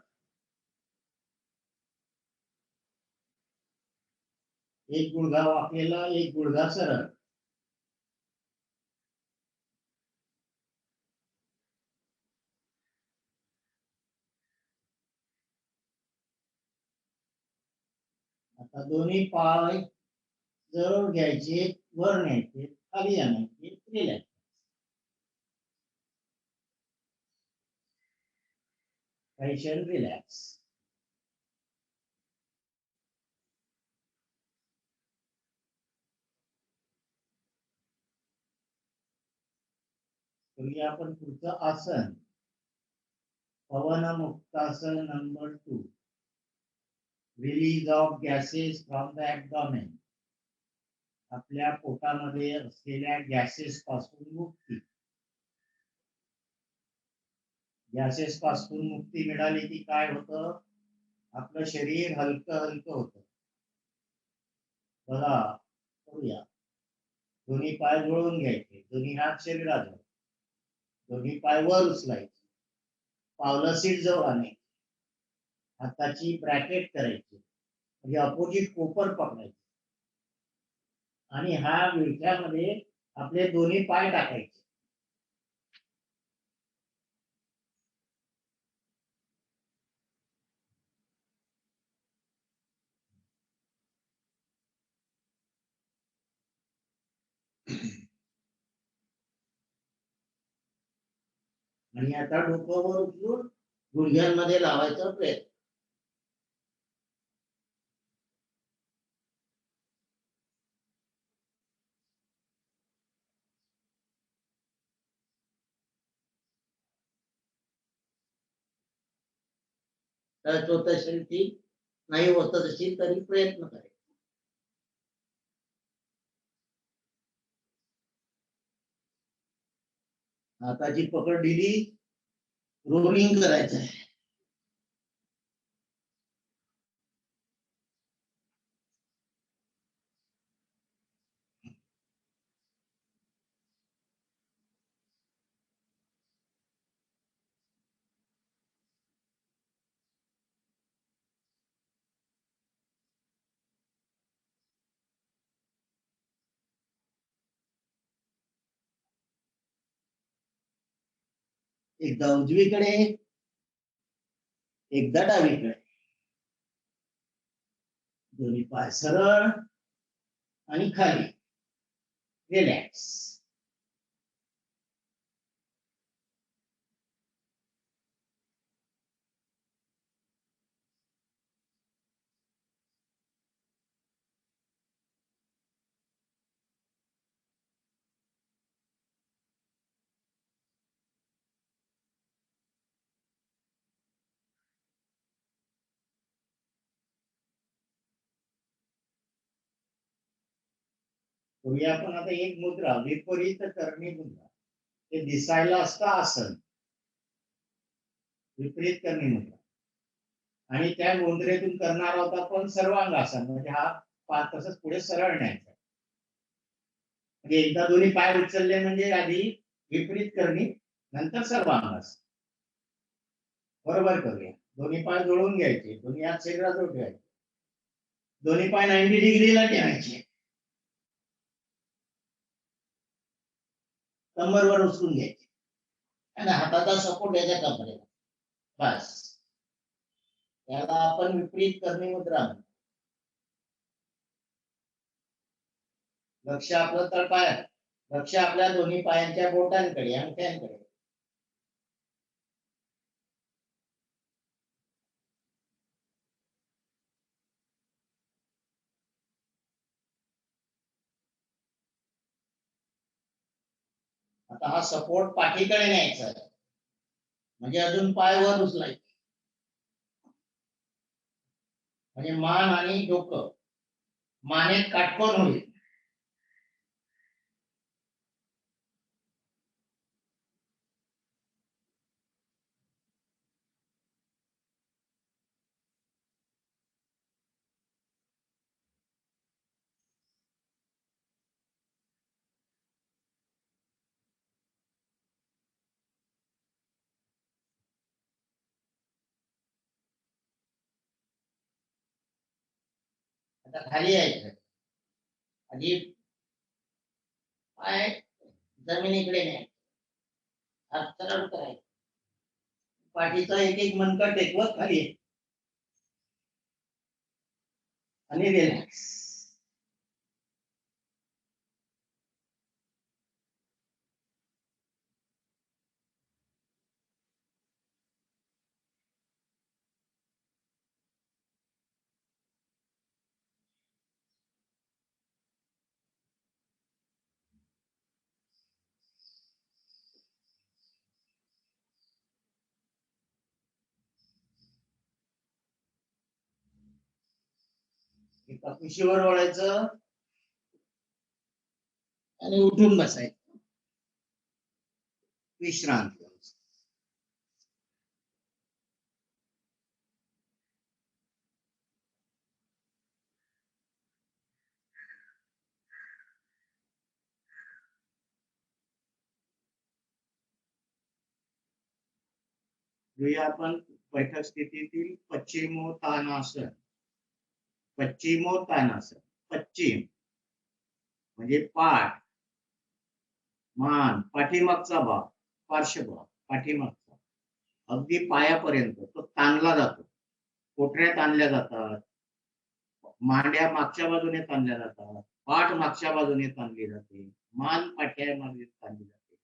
एक गुडघा वाकलेला, एक गुडघा सरळ. आता दोन्ही पाय जवळ घ्यायचे, वर न्यायचे, खाली आणायचे, रिलॅक्स. Tension relax. आपण पुढचं आसन, पवन मुक्तासन number 2, release of gases from the abdomen. आपल्या पोटामध्ये असलेल्या गॅसेस पासून मुक्ती. गॅसेस पासून मुक्ती मिळाली की काय होतं, आपलं शरीर हलकं हलकं होतं. बघा करूया. दोन्ही पाय जोडून घ्यायचे, दोन्ही हात शरीराजवळ, दोन्ही पाय वर उचलायचे, पावलं सीट जवळ आणायची, हाताची ब्रॅकेट करायची, म्हणजे अपोजिट कोपर पकडायची आणि हा विळख्यामध्ये आपले दोन्ही पाय टाकायचे. आणि आता डोक्यावर उचलून गुडघ्यांमध्ये लावायचा प्रयत्न. टच होत असेल ठीक, नाही होत असेल तरी प्रयत्न करायचा. हाताची पकड दिली, रोलिंग करायचं आहे. एकदा उजवीकडे, एकदा डावीकडे. दोन्ही पाय सरळ आणि खाली, रिलॅक्स. करूया आपण आता एक मुद्रा, विपरीत करणी मुद्रा. ते दिसायला असतं आसन, विपरीत करणी मुद्रा. आणि त्या मुद्रेतून करणार आहोत आपण सर्वांगासन, म्हणजे हा पाय तसंच पुढे सरळ न्यायचा. म्हणजे एकदा दोन्ही पाय उचलले म्हणजे आधी विपरीत करणी, नंतर सर्वांगासन. बरोबर करूया. दोन्ही पाय जोडून घ्यायचे, दोन्ही हात शरीराजवळ ठेवायचे, दोन्ही पाय 90 डिग्रीला ठेवायचे, कंबरवर उचलून घ्यायचे आणि हाताचा सपोर्ट याच्या कमरेला. बस, त्याला आपण विपरीत करणी मुद्रा म्हणतो. लक्ष आपलं तळपायात, लक्ष आपल्या दोन्ही पायांच्या बोटांकडे, अंगठ्यांकडे. आता हा सपोर्ट पाठीकडे न्यायचा आहे, म्हणजे अजून पाय वर उचलायचे, म्हणजे मान आणि डोकं मानेत काटकोन होईल. आता खाली यायचं, आधी पाय जमिनीकडे न्यायचे, हात सरळ करायचे, पाठीचा एक एक मणका टेकवत खाली आणि रिलॅक्स. एका कुशीवर वळायचं आणि उठून बसायचं, विश्रांती. आपण बैठक स्थितीतील पश्चिमोत्तानासन. पश्चिमोत्तानासन, पश्चिम म्हणजे पाठ, मान, पाठीमागचा भाग, पार्श्वभाग, पाठीमागचा अगदी पायापर्यंत तो ताणला जातो. कोटऱ्या ताणल्या जातात, मांड्या मागच्या बाजूने ताणल्या जातात, पाठ मागच्या बाजूने ताणली जाते, मान पाठ्या मागे ताणली जाते.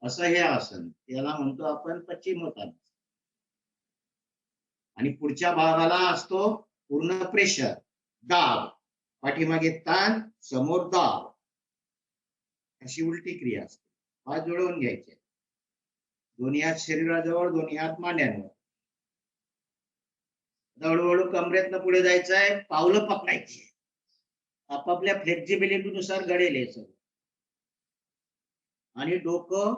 असं हे आसन, त्याला म्हणतो आपण पश्चिमोत्तानासन. आणि पुढच्या भागाला असतो पूर्ण प्रेशर, दाब, पाठीमागे ताण, समोर दाब, अशी उलटी क्रिया असते. हात जुळवून घ्यायचे, दोन्ही हात शरीराजवळ, दोन्ही हात मांड्यांवर. हळूहळू कमरेतनं पुढे जायचं आहे, पावलं पकडायची, आपापल्या फ्लेक्झिबिलिटीनुसार घडेल हे सगळं. आणि डोकं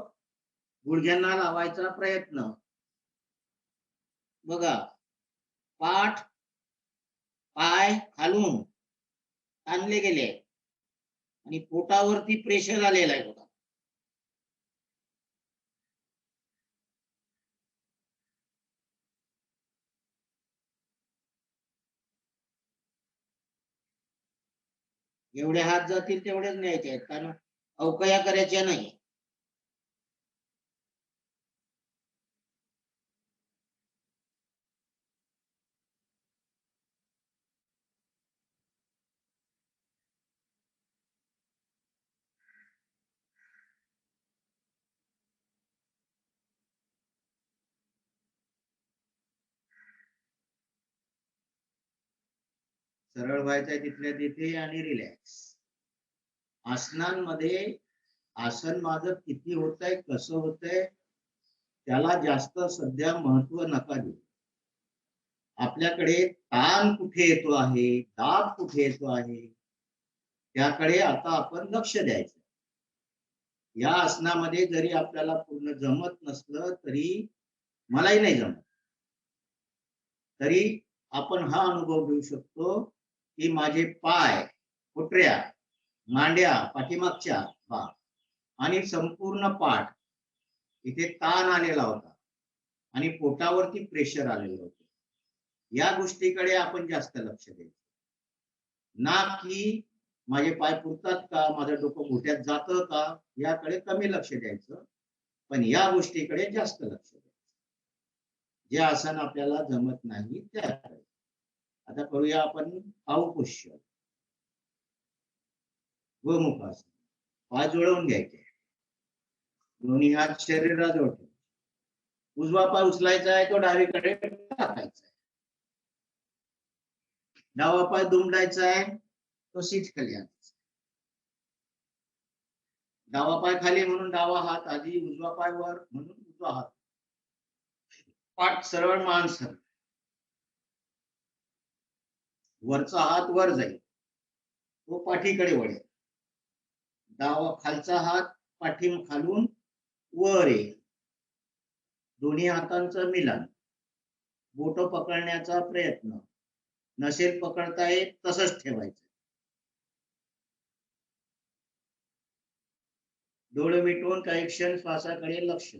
गुडघ्यांना लावायचा प्रयत्न. बघा, पाठ, पाय खालून ताणले गेले आणि पोटावरती प्रेशर आलेला आहे बघा. एवढे हात जातील तेवढेच न्यायचे आहेत, कारण अवकया करायच्या नाही. सरळ व्हायचंय तिथल्या तिथे आणि रिलॅक्स. आसनांमध्ये आसन माझं किती होतंय, कसं होतंय, त्याला जास्त सध्या महत्व नका देऊ. आपल्याकडे ताण कुठे येतो आहे, दाब कुठे येतो आहे, त्याकडे आता आपण लक्ष द्यायचं. या आसनामध्ये जरी आपल्याला पूर्ण जमत नसलं तरी, मलाही नाही जमत, तरी आपण हा अनुभव घेऊ शकतो की माझे पाय, कोटऱ्या, मांड्या, पाठीमागच्या भाग आणि संपूर्ण पाठ इथे ताण आलेला होता आणि पोटावरती प्रेशर आलेलं होतं. या गोष्टीकडे आपण जास्त लक्ष द्यायचं, ना की माझे पाय पुरतात का, माझं डोकं घोट्यात जातं का, याकडे कमी लक्ष द्यायचं, पण या गोष्टीकडे जास्त लक्ष द्यायचं. जे आसन आपल्याला जमत नाही त्याकडे. आता करूया आपण पावपुष्य, गोमुखासन. पाय जुळवून घ्यायचे, दोन्ही हात शरीराजवळ ठेवायचे. उजवा पाय उचलायचा आहे, तो डावीकडे टाकायचा आहे. डावा पाय दुमडायचा आहे, तो सीट खाली आणायचा. डावा पाय खाली म्हणून डावा हात आधी, उजवा पाय वर म्हणून उजवा हात. पाठ सरळ, मान सरळ. वरचा हात वर जाईल, तो पाठीकडे वळेल. डावा खालचा हात पाठी खालून वर येईल. दोन्ही हातांचं मिलन, बोट पकडण्याचा प्रयत्न, नसेल पकडता येत तसंच ठेवायचं. डोळे मिटवून काही क्षण श्वासाकडे लक्ष.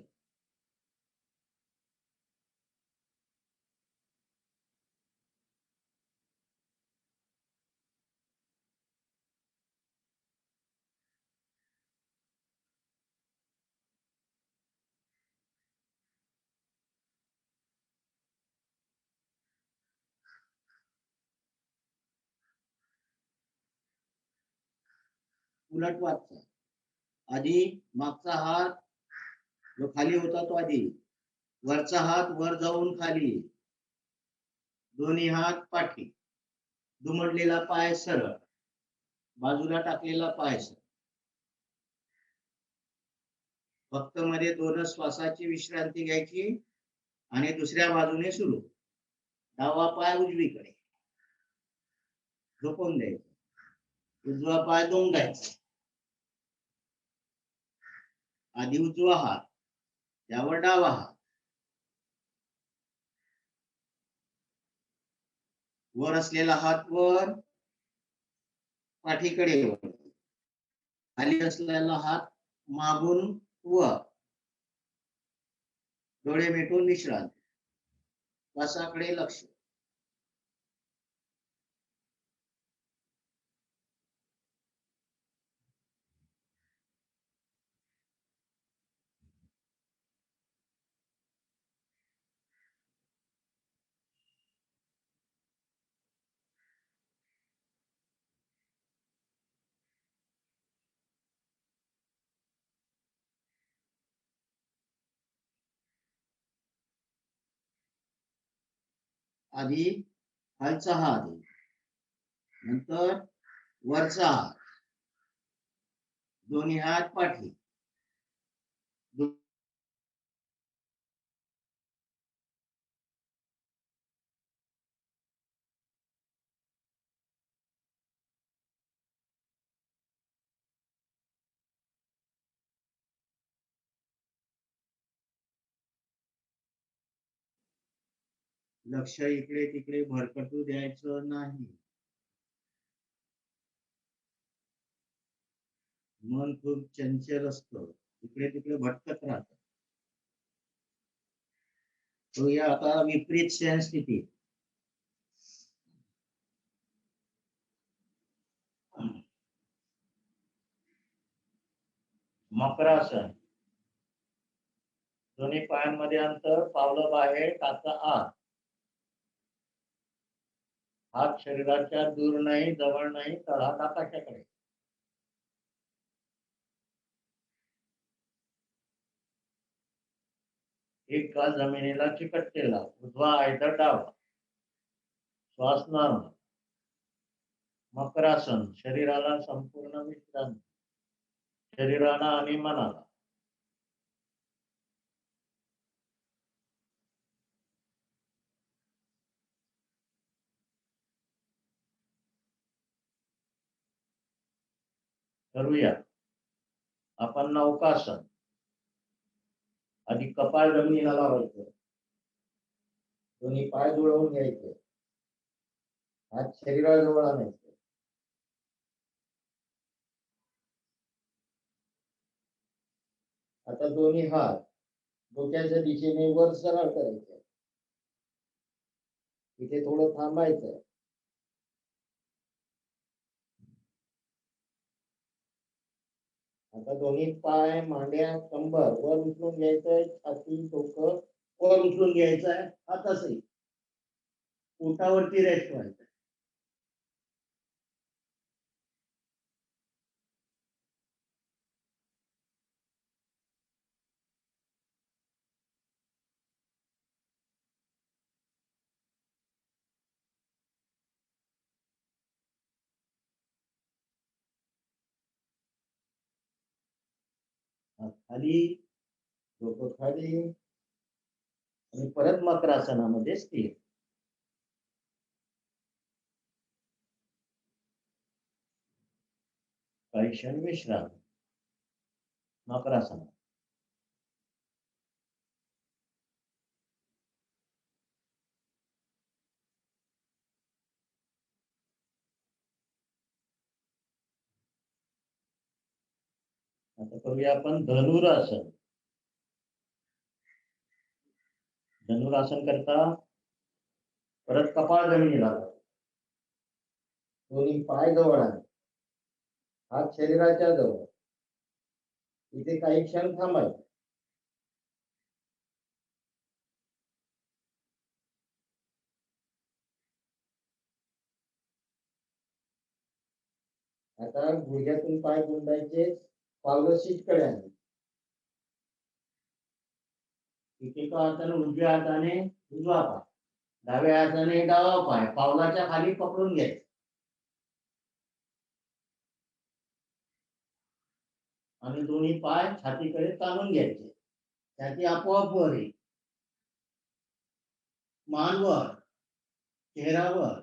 उलट वाटचा, आधी मागचा हात जो खाली होता तो आधी, वरचा हात वर जाऊन खाली, दोन्ही हात पाठी, दुमडलेला पाय सरळ, बाजूला टाकलेला पाय सरळ. फक्त मध्ये दोन श्वासाची विश्रांती घ्यायची आणि दुसऱ्या बाजूने सुरू. डावा पाय उजवीकडे झोपून द्यायचा, उजवा पाय दुमडायचा. आधी उजवा हात, त्यावर डावा हात, वर असलेला हात वर, पाठीकडे वर, खाली असलेला हात मागून वर. डोळे मिटून विश्रांती. श्वासाकडे लक्ष. आधी खालचा हात, नंतर वरचा हात, दोन्ही हात पाठी. लक्ष इकडे तिकडे भरकटू द्यायचं नाही. मन खूप चंचल असतं, इकडे तिकडे भटकत राहत. करूया आता विपरीत शयन स्थिती. मकरासन. दोन्ही पायांमध्ये अंतर, पावलं बाहेर, टाचा आत. हात शरीराच्या दूर नाही, जवळ नाही, तळहात आकाशाकडे. एक का जमिनीला चिकटलेला, उजवा आयतर डावा. श्वास नॉर्मल. मकरासन. शरीराला संपूर्ण विश्रांती, शरीराला आणि मनाला. करूया आपण नौकासन. आधी कपाळ जमिनीला लावायचं, दोन्ही पाय जुळवून घ्यायचे, हात शरीराजवळ आणायचे. आता दोन्ही हात डोक्याच्या दिशेने वर सरळ करायचे. इथे थोडं थांबायचं. आता दोन्ही पाय, मांड्या, कंबर वर उचलून घ्यायचंय, छाती, डोकं वर उचलून घ्यायचंय. हातासही पोटावरती रेस्ट व्हायचं. खाली, डोकं खाली, आणि परत मकरासनामध्ये स्थिर. काही क्षण विश्राम. मकरासन. आता करूया आपण धनुरासन. धनुरासन करता परत कपाळ जमिनीला, दोन्ही पाय जवळ आहे, हात शरीराच्या जवळ. इथे काही क्षण थांबायचे. आता गुडघ्यातून पाय गुंडायचे, पावलं सीटकडे आहे. एका हाताने उजव्या हाताने उजवा पाय, डाव्या हाताने डावा पाय पावलाच्या खाली पकडून घ्यायचे आणि दोन्ही पाय छातीकडे ताणून घ्यायचे. छाती आपोआप वर येईल. मान वर, चेहरावर.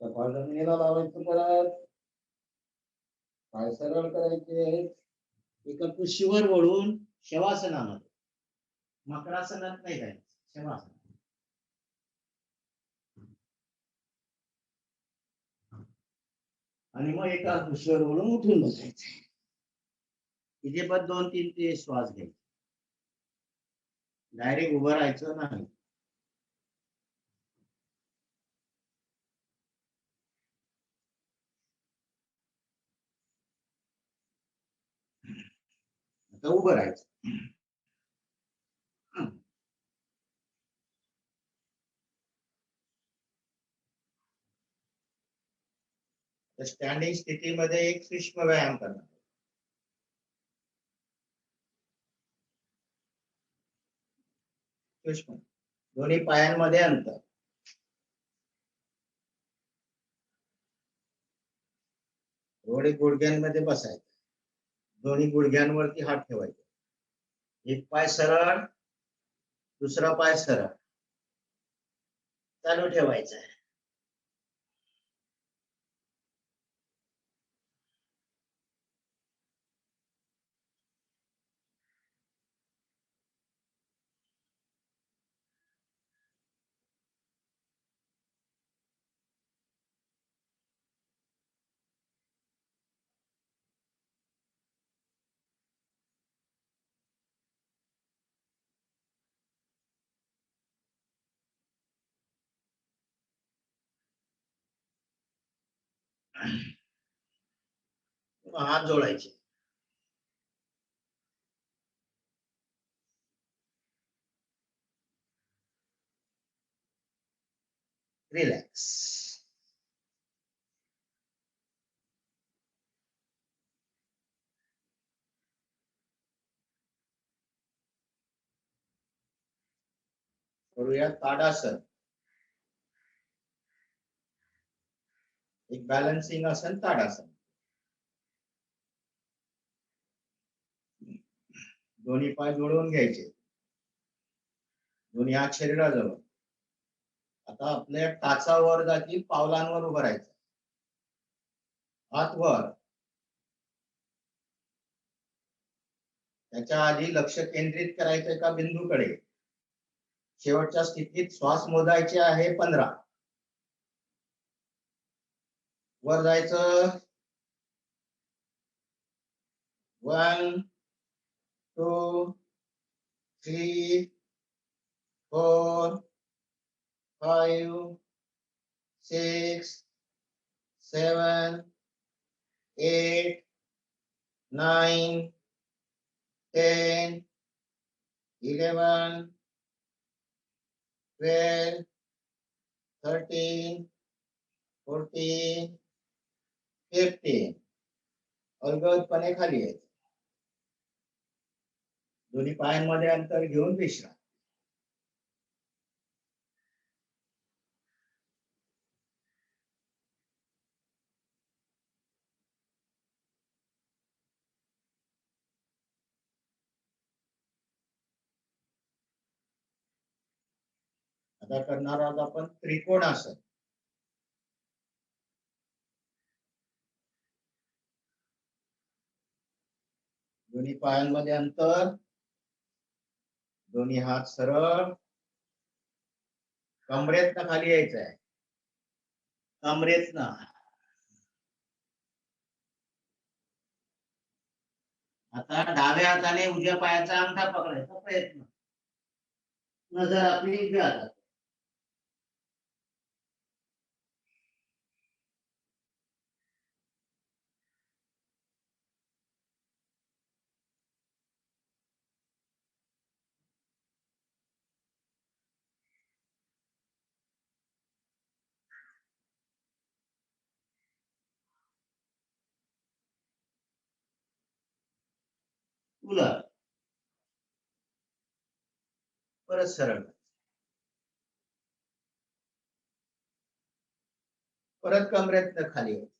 कपाळ जमिनीला लावायचं परत. पाय सरळ करायचे. एका कुशीवर वळून शवासनामध्ये, मकरासनात नाही जायचं, शवासन. आणि मग एका कुशीवर वळून उठून बसायचं. इथे पण 2-3 ते श्वास घ्यायचे. डायरेक्ट उभं राहायचं नाही. आता उभं राहायचं. स्टँडिंग स्थितीमध्ये एक सूक्ष्म व्यायाम करणार. सूक्ष्म, दोन्ही पायांमध्ये अंतर. थोडे गुडघ्यांमध्ये बसायचं. दोन्ही गुडघ्यांवरती हात ठेवायचे. एक पाय सरळ, दुसरा पाय सरळ चालू ठेवायचा आहे. हात जोडायचे. रिलॅक्स. करूया ताडासन. एक बॅलन्सिंग आसन, ताडासन. दोन्ही पाय जोडून घ्यायचे. दोन्ही हात शरीराजवळ. आता आपल्या टाचावर जातील, पावलांवर उभं राहायचं. हात वर. त्याच्या आधी लक्ष केंद्रित करायचं एका बिंदूकडे. शेवटच्या स्थितीत श्वास मोजायचे आहे 15. वर जायचं. 1 2 3 4 5 6 7 8 9 10 11 12 13 14 15. अलगदपणे खाली यायचं. दोन्ही पायांमध्ये अंतर घेऊन विश्राम. आता करणार आहोत आपण त्रिकोणासन. दोन्ही पायांमध्ये अंतर. दोन्ही हात सरळ. कमरेतनं खाली यायचं आहे. कमरेतनं. आता डाव्या हाताने उजव्या पायाचा अंगठा पकडायचा प्रयत्न. नजर आपली उजव्या हातात. उलट. परत सरळ. परत कमरेतनं खाली यायचं.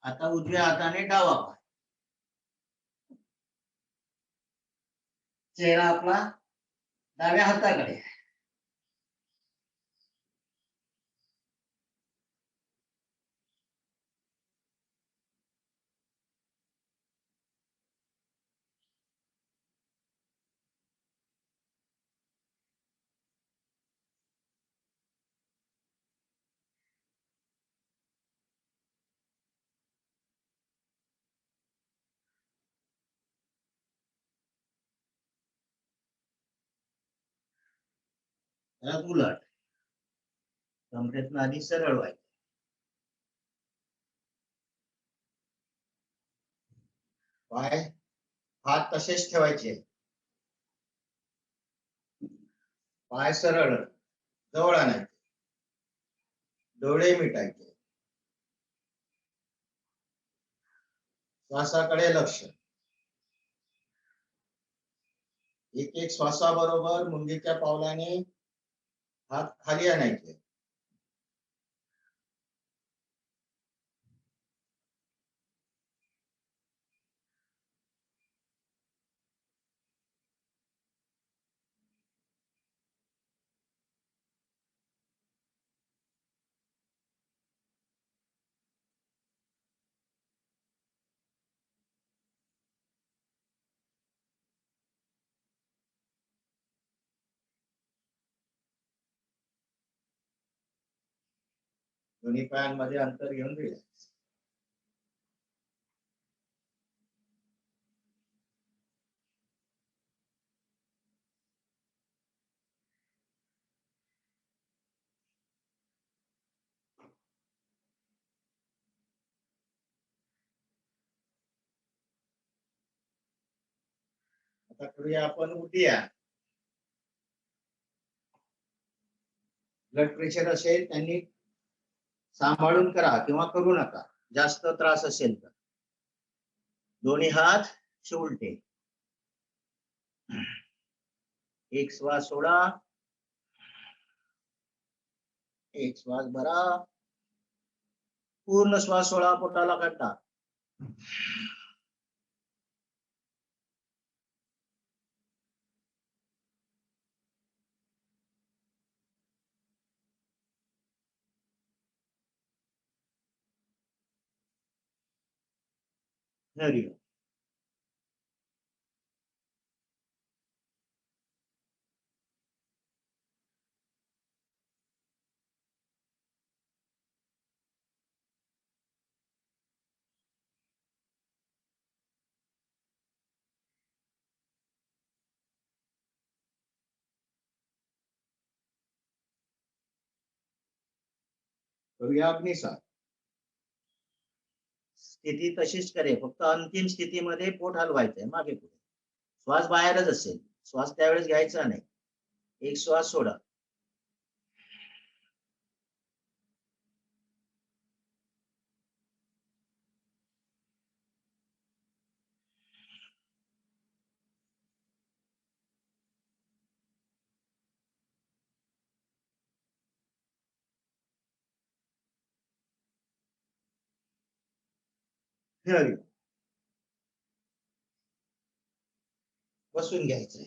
आता उजव्या हाताने डावा पाय. चेहरा आपला डाव्या हाताकडे. त्यात उलट कमरेतनं आधी सरळ व्हायचं. पाय हात तसेच ठेवायचे, पाय सरळ जवळ आणायचे, डोळे मिटायचे, श्वासाकडे लक्ष. एक एक श्वासाबरोबर मुंगीच्या पावलाने हात खाली आणायचे. दोन्ही पायांमध्ये अंतर घेऊन रिलॅक्स. आता करूया आपण उद्या. ब्लड प्रेशर असेल त्यांनी सांभाळून करा किंवा करू नका. जास्त त्रास असेल तर दोन्ही हात उलटे. एक श्वास सोडा, एक श्वास भरा, पूर्ण श्वास सोडा, पोटाला काढा. हरी ओम. करूया अग्निसार. स्थिती तशीच करे, फक्त अंतिम स्थितीमध्ये पोट हलवायचंय मागे पुढे. श्वास बाहेरच असेल, श्वास त्यावेळेस घ्यायचा नाही. एक श्वास सोडा. हरी ओम. बसून घ्यायचंय.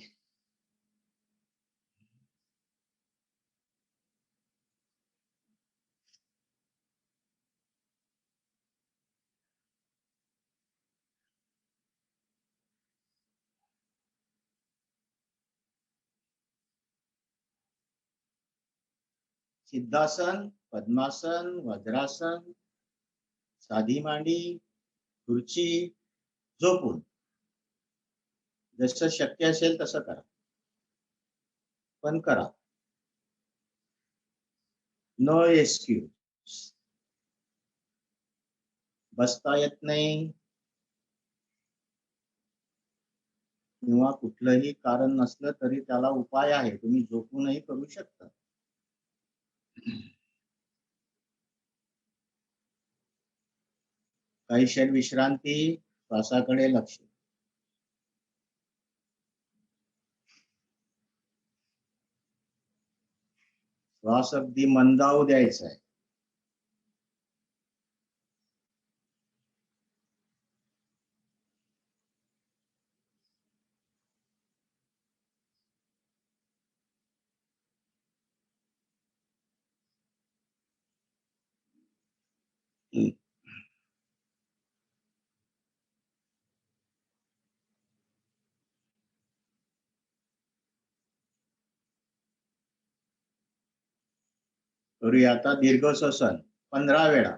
सिद्धासन, पद्मासन, वज्रासन, साधी मांडी, खुर्ची, झोपून जसं शक्य असेल तसं करा, पण करा. No excuse. बसता येत नाही किंवा कुठलंही कारण नसलं तरी त्याला उपाय आहे. तुम्ही झोपूनही करू शकता. काही क्षण विश्रांती, श्वासाकडे लक्ष. श्वास अगदी मंदावू द्यायचा आहे. करूया आता दीर्घ श्वसन 15 वेळा.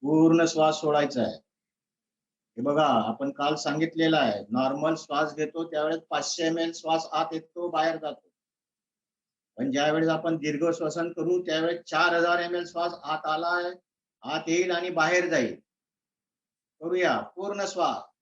पूर्ण श्वास सोडायचा आहे. हे बघा, आपण काल सांगितलेलं आहे, नॉर्मल श्वास घेतो त्यावेळेस 500 ml श्वास आत येतो बाहेर जातो. पण ज्यावेळेस आपण दीर्घ श्वसन करू त्यावेळेस 4000 ml श्वास आत आलाय, आत येईल आणि बाहेर जाईल. करूया पूर्ण श्वास.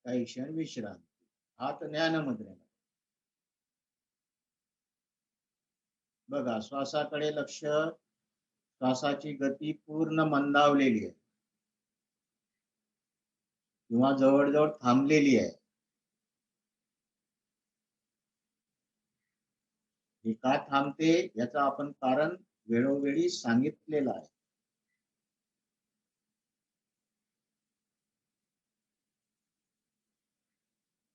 काही क्षण विश्रांती. हात ज्ञान मुद्रेला. बघा, श्वासाकडे लक्ष. श्वासाची गती पूर्ण मंदावलेली आहे किंवा जवळजवळ थांबलेली आहे. हे का थांबते याचं आपण कारण वेळोवेळी सांगितलेलं आहे.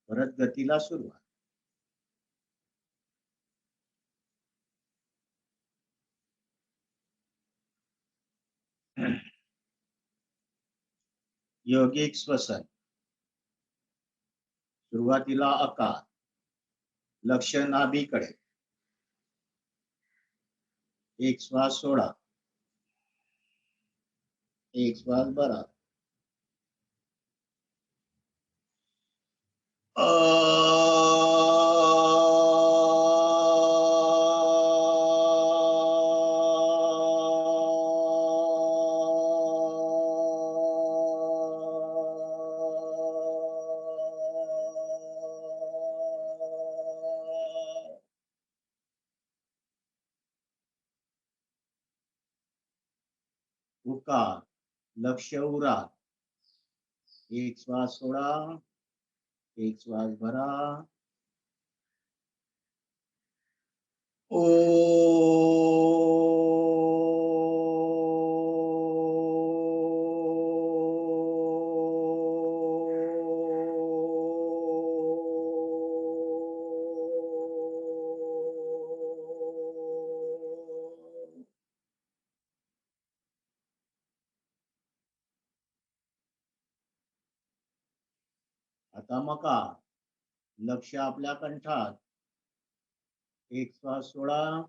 परत गतीला सुरुवात. योगिक श्वसन. सुरुवातीला आकार. लक्ष नाभीकडे. एक श्वास सोडा. एक श्वास भरा. उकार. लक्ष उरा. एक श्वास सोडा. एक श्वास भरा. ओ. आता मकार. लक्ष आपल्या कंठात. एक श्वास सोडा.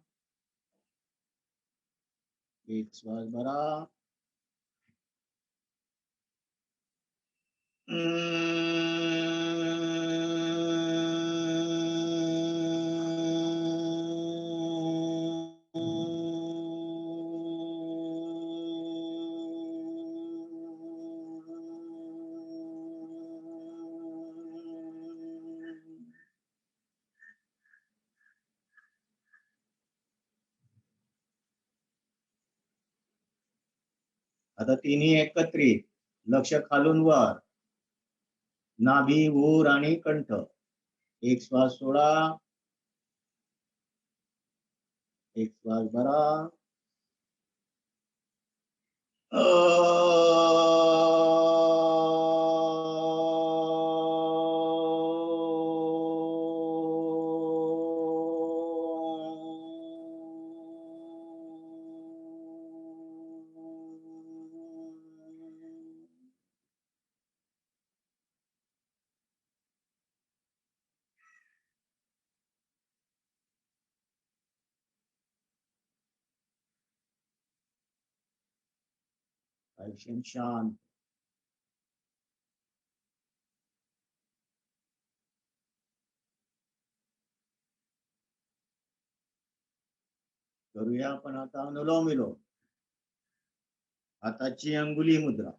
एक श्वास भरा. आता तिन्ही एकत्रित. लक्ष खालून वर. नाभी, ऊर आणि कंठ. एक श्वास सोडा. एक श्वास भरा. शांत. करूया आपण आता अनुलोम विलोम. हाताची अंगुली मुद्रा.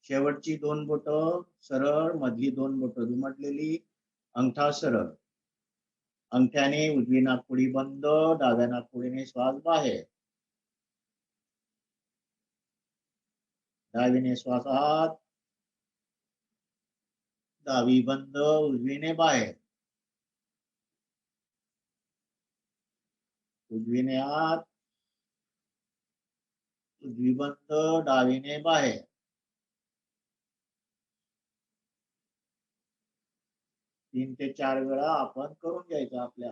शेवटची दोन बोट सरळ, मधली दोन बोट दुमडलेली, अंगठा सरळ. अंगठ्याने उजवी नाकपुडी बंद, डाव्या नाकपुडीने श्वास बाहेर. डावीने श्वास आत, डावी बंद, उजवीने बाहेर. उजवीने आत, उजवी बंद, डावीने बाहेर. तीन ते चार वेळा आपण करून घ्यायचं आपल्या.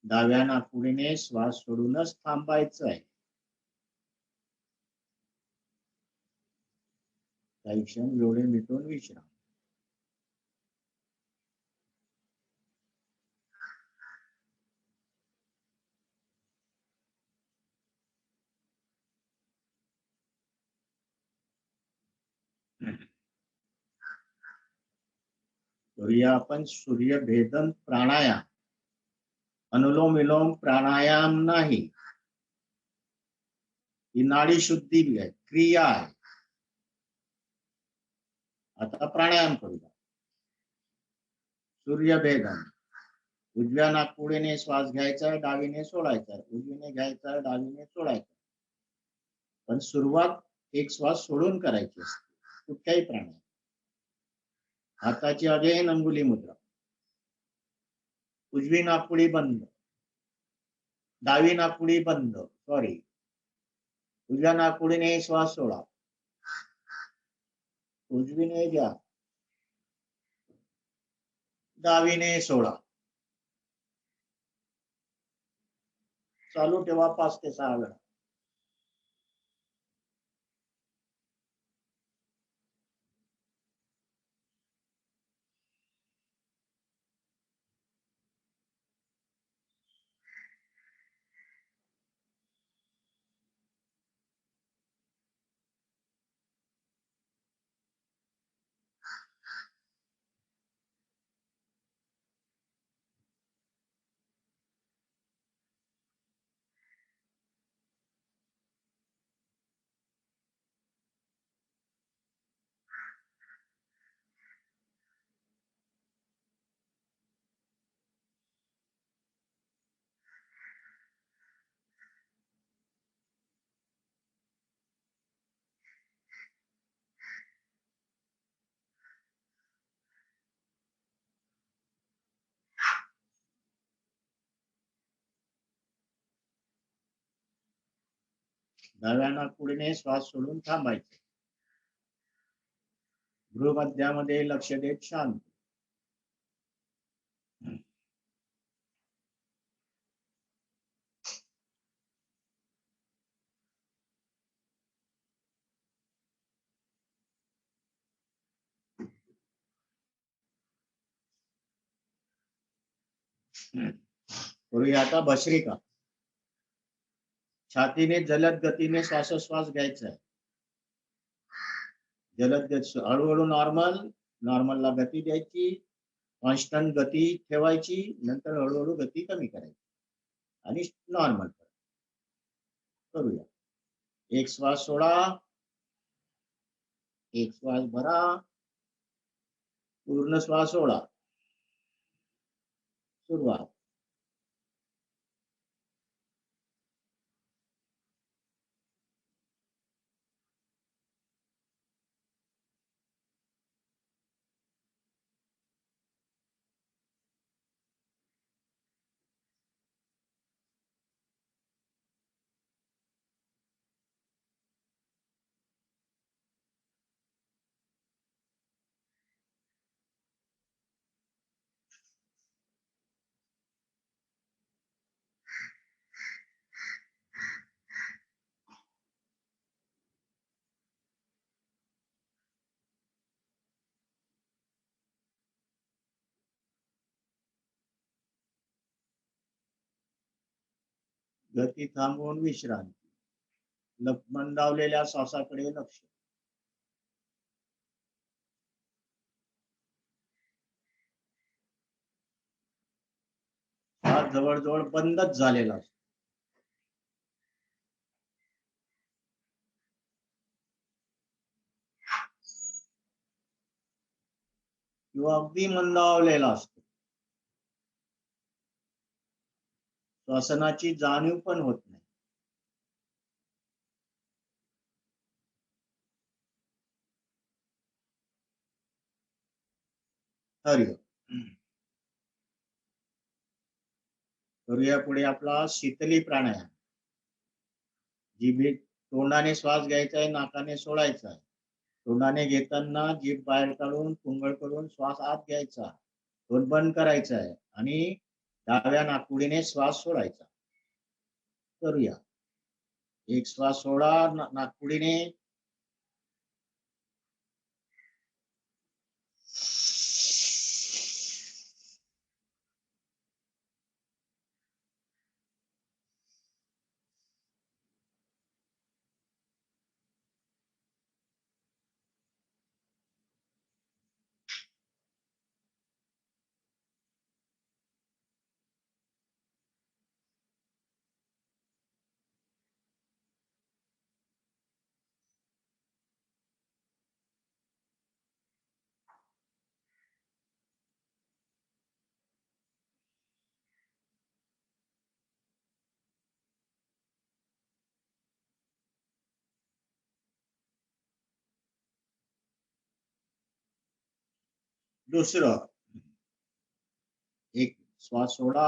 डाव्या नाकपुडीने श्वास सोडूनच थांबायचं आहे. काही क्षण डोळे मिटून विश्राम. करूया आपण सूर्य भेदन प्राणायाम. अनुलोम विलोम प्राणायाम नाही, ही नाडी शुद्धी आहे, क्रिया आहे. आता प्राणायाम करूया. सूर्य भेदन. उजव्या नाकपुडीने श्वास घ्यायचा, डावीने सोडायचा, उजवीने घ्यायचा, डावीने सोडायचा. पण सुरुवात एक श्वास सोडून करायची असते कुठल्याही प्राणायाम. हाताची अगेन अंगुली मुद्रा. उजवी नाकपुडी बंद, डावी नाकपुडी बंद, सॉरी. उजव्या नाकपुडीने श्वास सोडा, उजवीने घ्या, डावीने सोडा. चालू ठेवा 5 ते 6 वेळा. डाव्या नाकपुडीने श्वास सोडून थांबायचे. भ्रूमध्यामध्ये लक्ष देत शांत. करूया आता भस्त्रिका. छातीने जलद गतीने श्वासोश्वास घ्यायचा आहे. जलद गती, हळूहळू नॉर्मल, नॉर्मलला गती द्यायची, कॉन्स्टंट गती ठेवायची, नंतर हळूहळू गती कमी करायची आणि नॉर्मल करूया. एक श्वास सोडा, एक श्वास भरा, पूर्ण श्वास सोडा. सुरुवात. गती थांबवून विश्रांती. मंदावलेल्या श्वासाकडे लक्ष. श्वास जवळजवळ बंदच झालेला असतो. किंवा अगदी मंदावलेला असतो. श्वसनाची जाणीव पण होत नाही. हरि करूया पुढे आपला शीतली प्राणायाम. जिभे तोंडाने श्वास घ्यायचा आहे, नाकाने सोडायचा आहे. तोंडाने घेताना जीभ बाहेर काढून पुंगळ करून श्वास आत घ्यायचा, तोंड बंद करायचा आहे आणि डाव्या नाकपुडीने श्वास सोडायचा. करूया. एक श्वास सोडा नाकपुडीने. दुसरं, एक श्वास सोडा,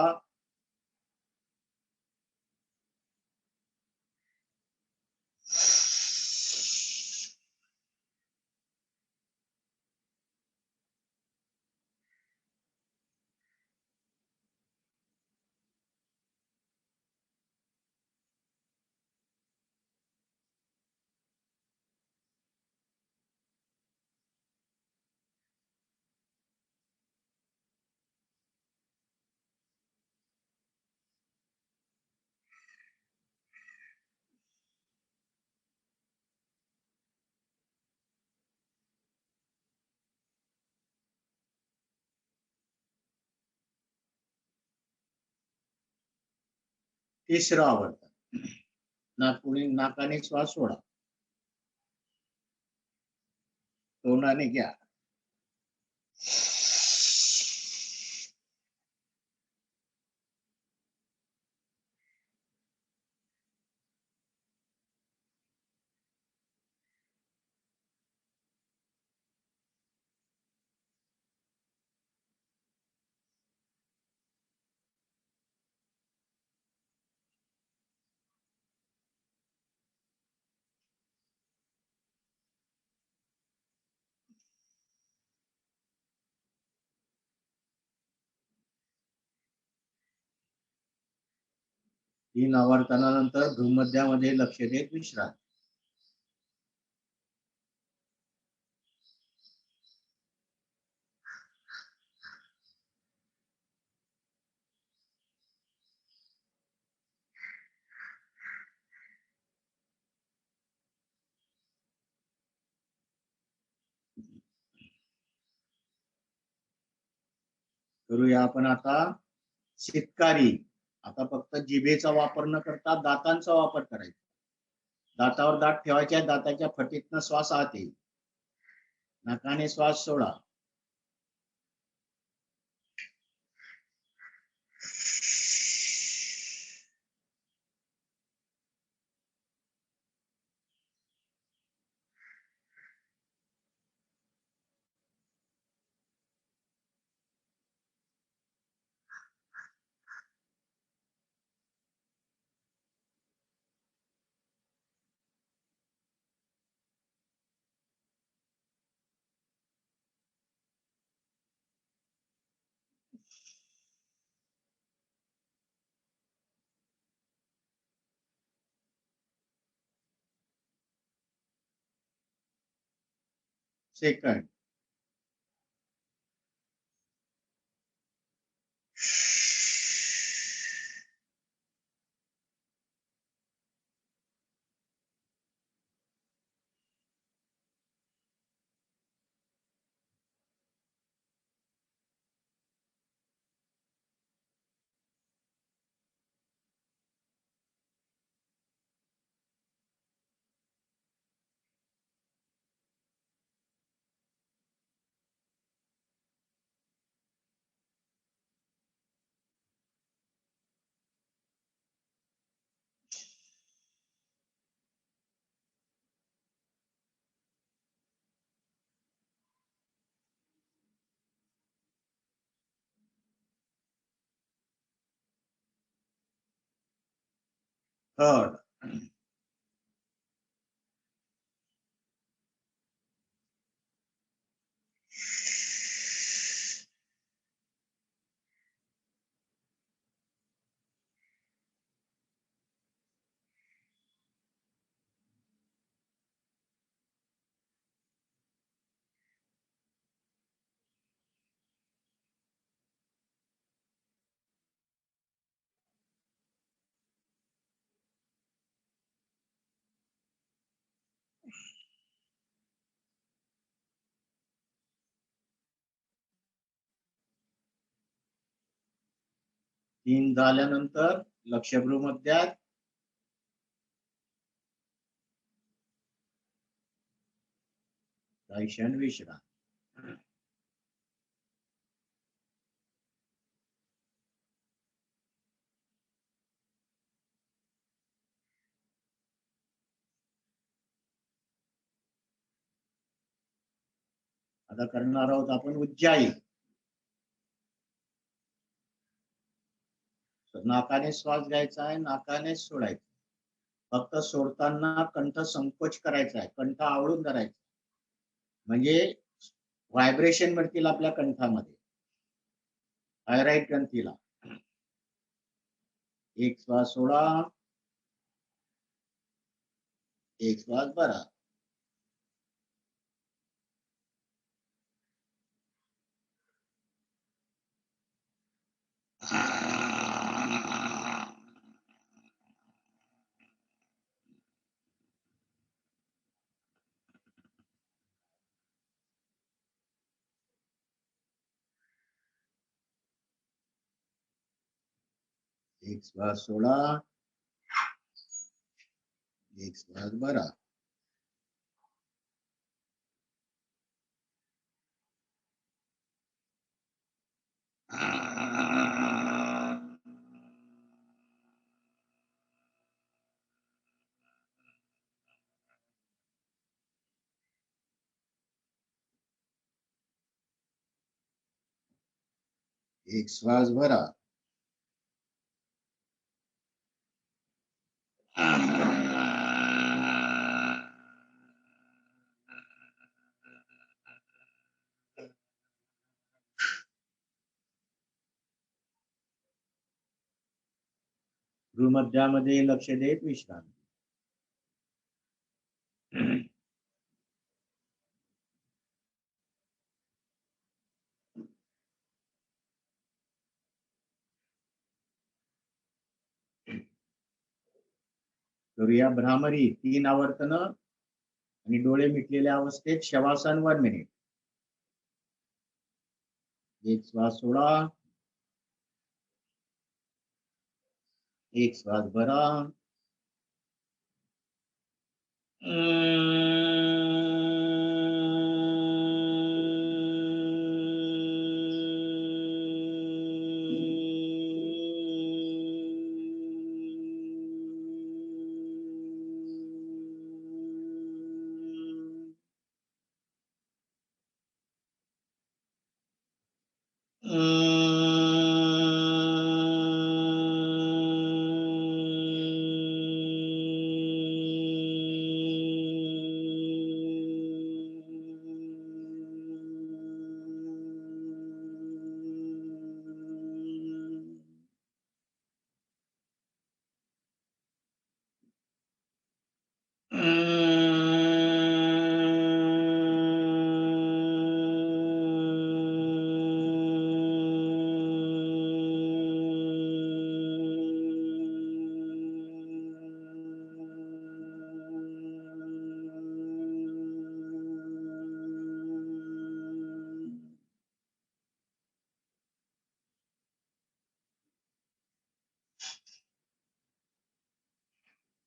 तिसरं आवर्तन. नाकाने श्वास सोडा, तोंडाने घ्या. तीन आवर्तनानंतर भ्रूमध्यामध्ये लक्ष देत विश्रांती. करूया आपण आता शितकारी. आता फक्त जिभेचा वापर न करता दातांचा वापर करायचा. दातावर दात ठेवायच्या, दाताच्या फटीतनं श्वास आत येईल, नाकाने श्वास सोडा. सेकंड. थर्ड, 3 झाल्यानंतर लक्षगृह मध्यात काही क्षण विश्राम. आता करणार आहोत आपण उज्जाई. नाकाने श्वास घ्यायचा आहे, नाकाने सोडायचा. फक्त सोडताना कंठ संकोच करायचा आहे, कंठ आवळून धरायचा, म्हणजे व्हायब्रेशन मिळतील आपल्या कंठामध्ये, थायरॉइड ग्रंथीला. एक श्वास सोडा, एक श्वास भरा. एक श्वास सोडा, एक श्वास भरा. एक श्वास भरा. भ्रूमध्यामध्ये लक्ष देत विश्रांती. करूया भ्रामरी 3 आवर्तन आणि डोळे मिटलेल्या अवस्थेत शवासन 1 मिनिट. एक श्वास सोडा, एक श्वास भरा.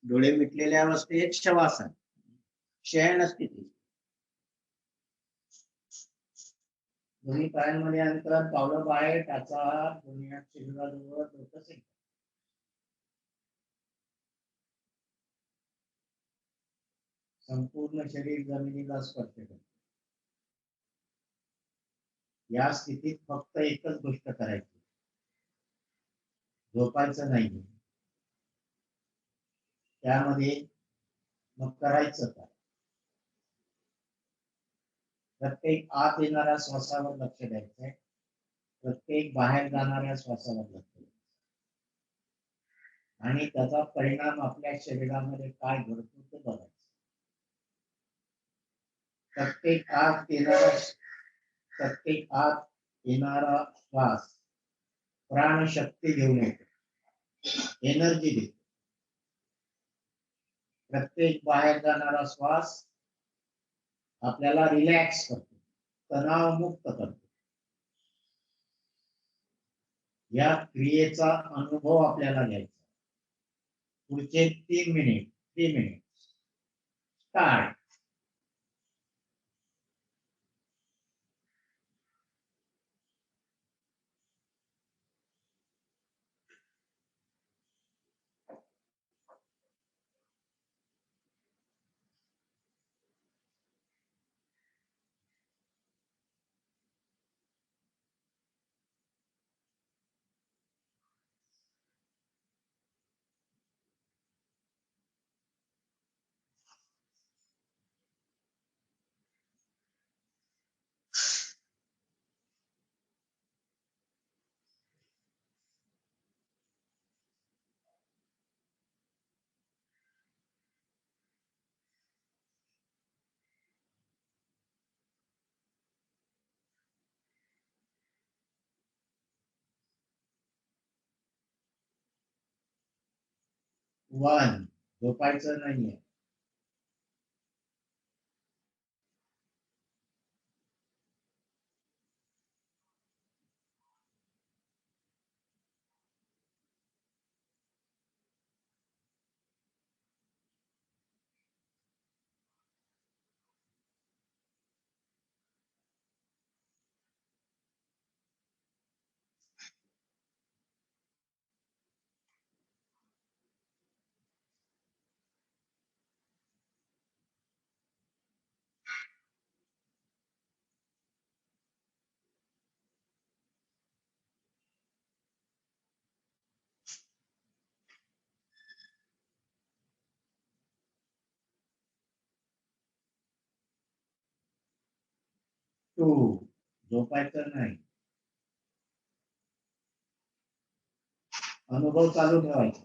डोळे मिटलेल्या अवस्थेत शवासन, शयन स्थिती. दोन्ही पायांमध्ये अंतर, पावलं बाहेर टाचा, दोन्ही हात शरीराजवळ, डोकं सेंटर. संपूर्ण शरीर जमिनीला स्पर्श करते. या स्थितीत फक्त एकच गोष्ट करायची, झोपायचं नाही. त्यामध्ये मग करायचं काय? प्रत्येक आत येणाऱ्या श्वासावर लक्ष द्यायचंय, प्रत्येक बाहेर जाणाऱ्या श्वासावर लक्ष द्यायचं आणि त्याचा परिणाम आपल्या शरीरामध्ये काय घडतो ते बघायचं. प्रत्येक आत येणारा श्वास प्राणशक्ती घेऊन येतो, एनर्जी देतो. प्रत्येक बाहेर जाणारा श्वास आपल्याला रिलॅक्स करतो, तणाव मुक्त करतो. या क्रियेचा अनुभव आपल्याला घ्यायचा. पुढचे 3 मिनिट स्टार्ट. वन, झोपायचं नाहीये. टू, झोपायचं नाही. अनुभव चालू ठेवायचा.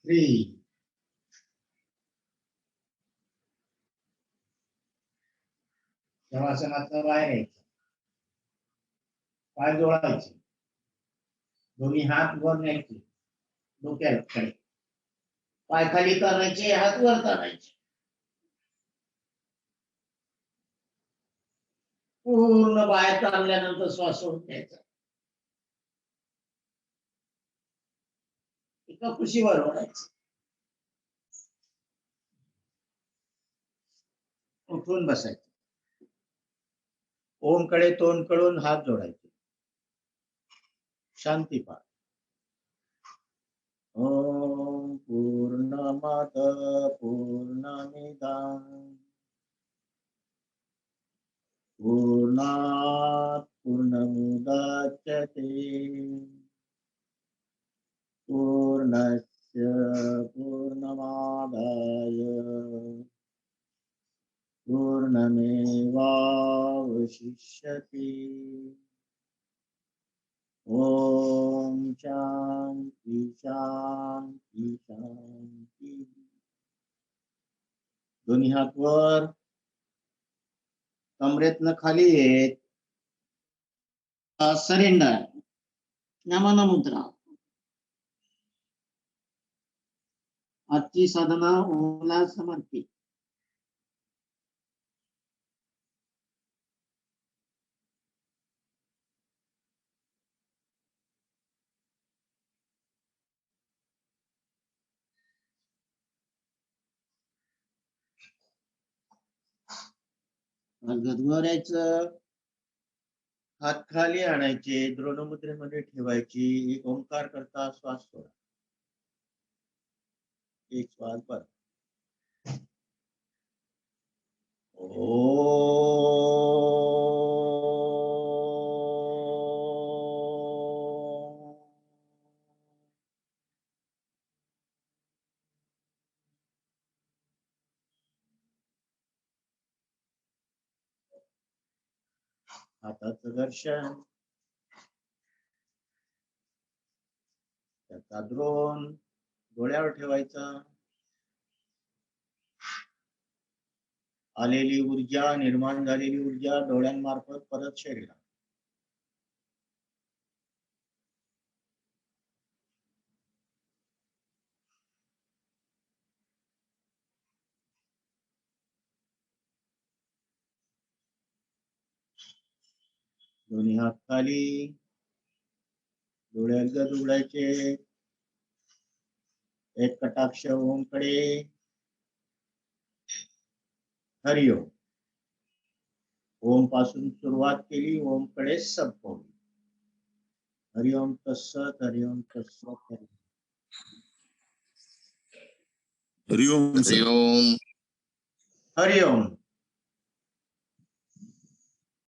थ्री, शवासनातनं बाहेर यायचं. पाय जोडायचे, दोन्ही हात वर न्यायचे डोक्याकडे, पाय खाली करायचे, हात वर करायचे. पूर्ण बाहेर चालल्यानंतर श्वास सोडून द्यायचा. एका खुशीवर ओढायचं. उठून बसायचं. ओम कडे तोंड करून हात जोडायचे. शांती पाठ. ओम पूर्णमद पूर्णमिदं पूर्णात् पूर्णमुदच्यते पूर्णस्य पूर्णमादाय पूर्णमेवावशिष्यते. ओम शांती शांती शांती. दोन्ही हात वर, कमरेतनं खाली येत. सरेंडर नमन मुद्रा. आजची साधना ओमला समर्पित. गजगोऱ्याचं हात खाली आणायचे, द्रोणमुद्रेमध्ये ठेवायची. एक ओंकार करता श्वास सोडा. एक श्वास पर हाताचं घर्षण, त्याचा द्रोण डोळ्यावर ठेवायचा. आलेली ऊर्जा, निर्माण झालेली ऊर्जा डोळ्यांमार्फत परत शरीरात. दोन्ही हात खाली, डोळे अलगद उघडायचे. एक कटाक्ष ओमकडे. हरिओम. ओम पासून सुरुवात केली, ओमकडे संपवली. हरिओम तत्सत, हरिओम तत्सत, हरिओम. हरिओम.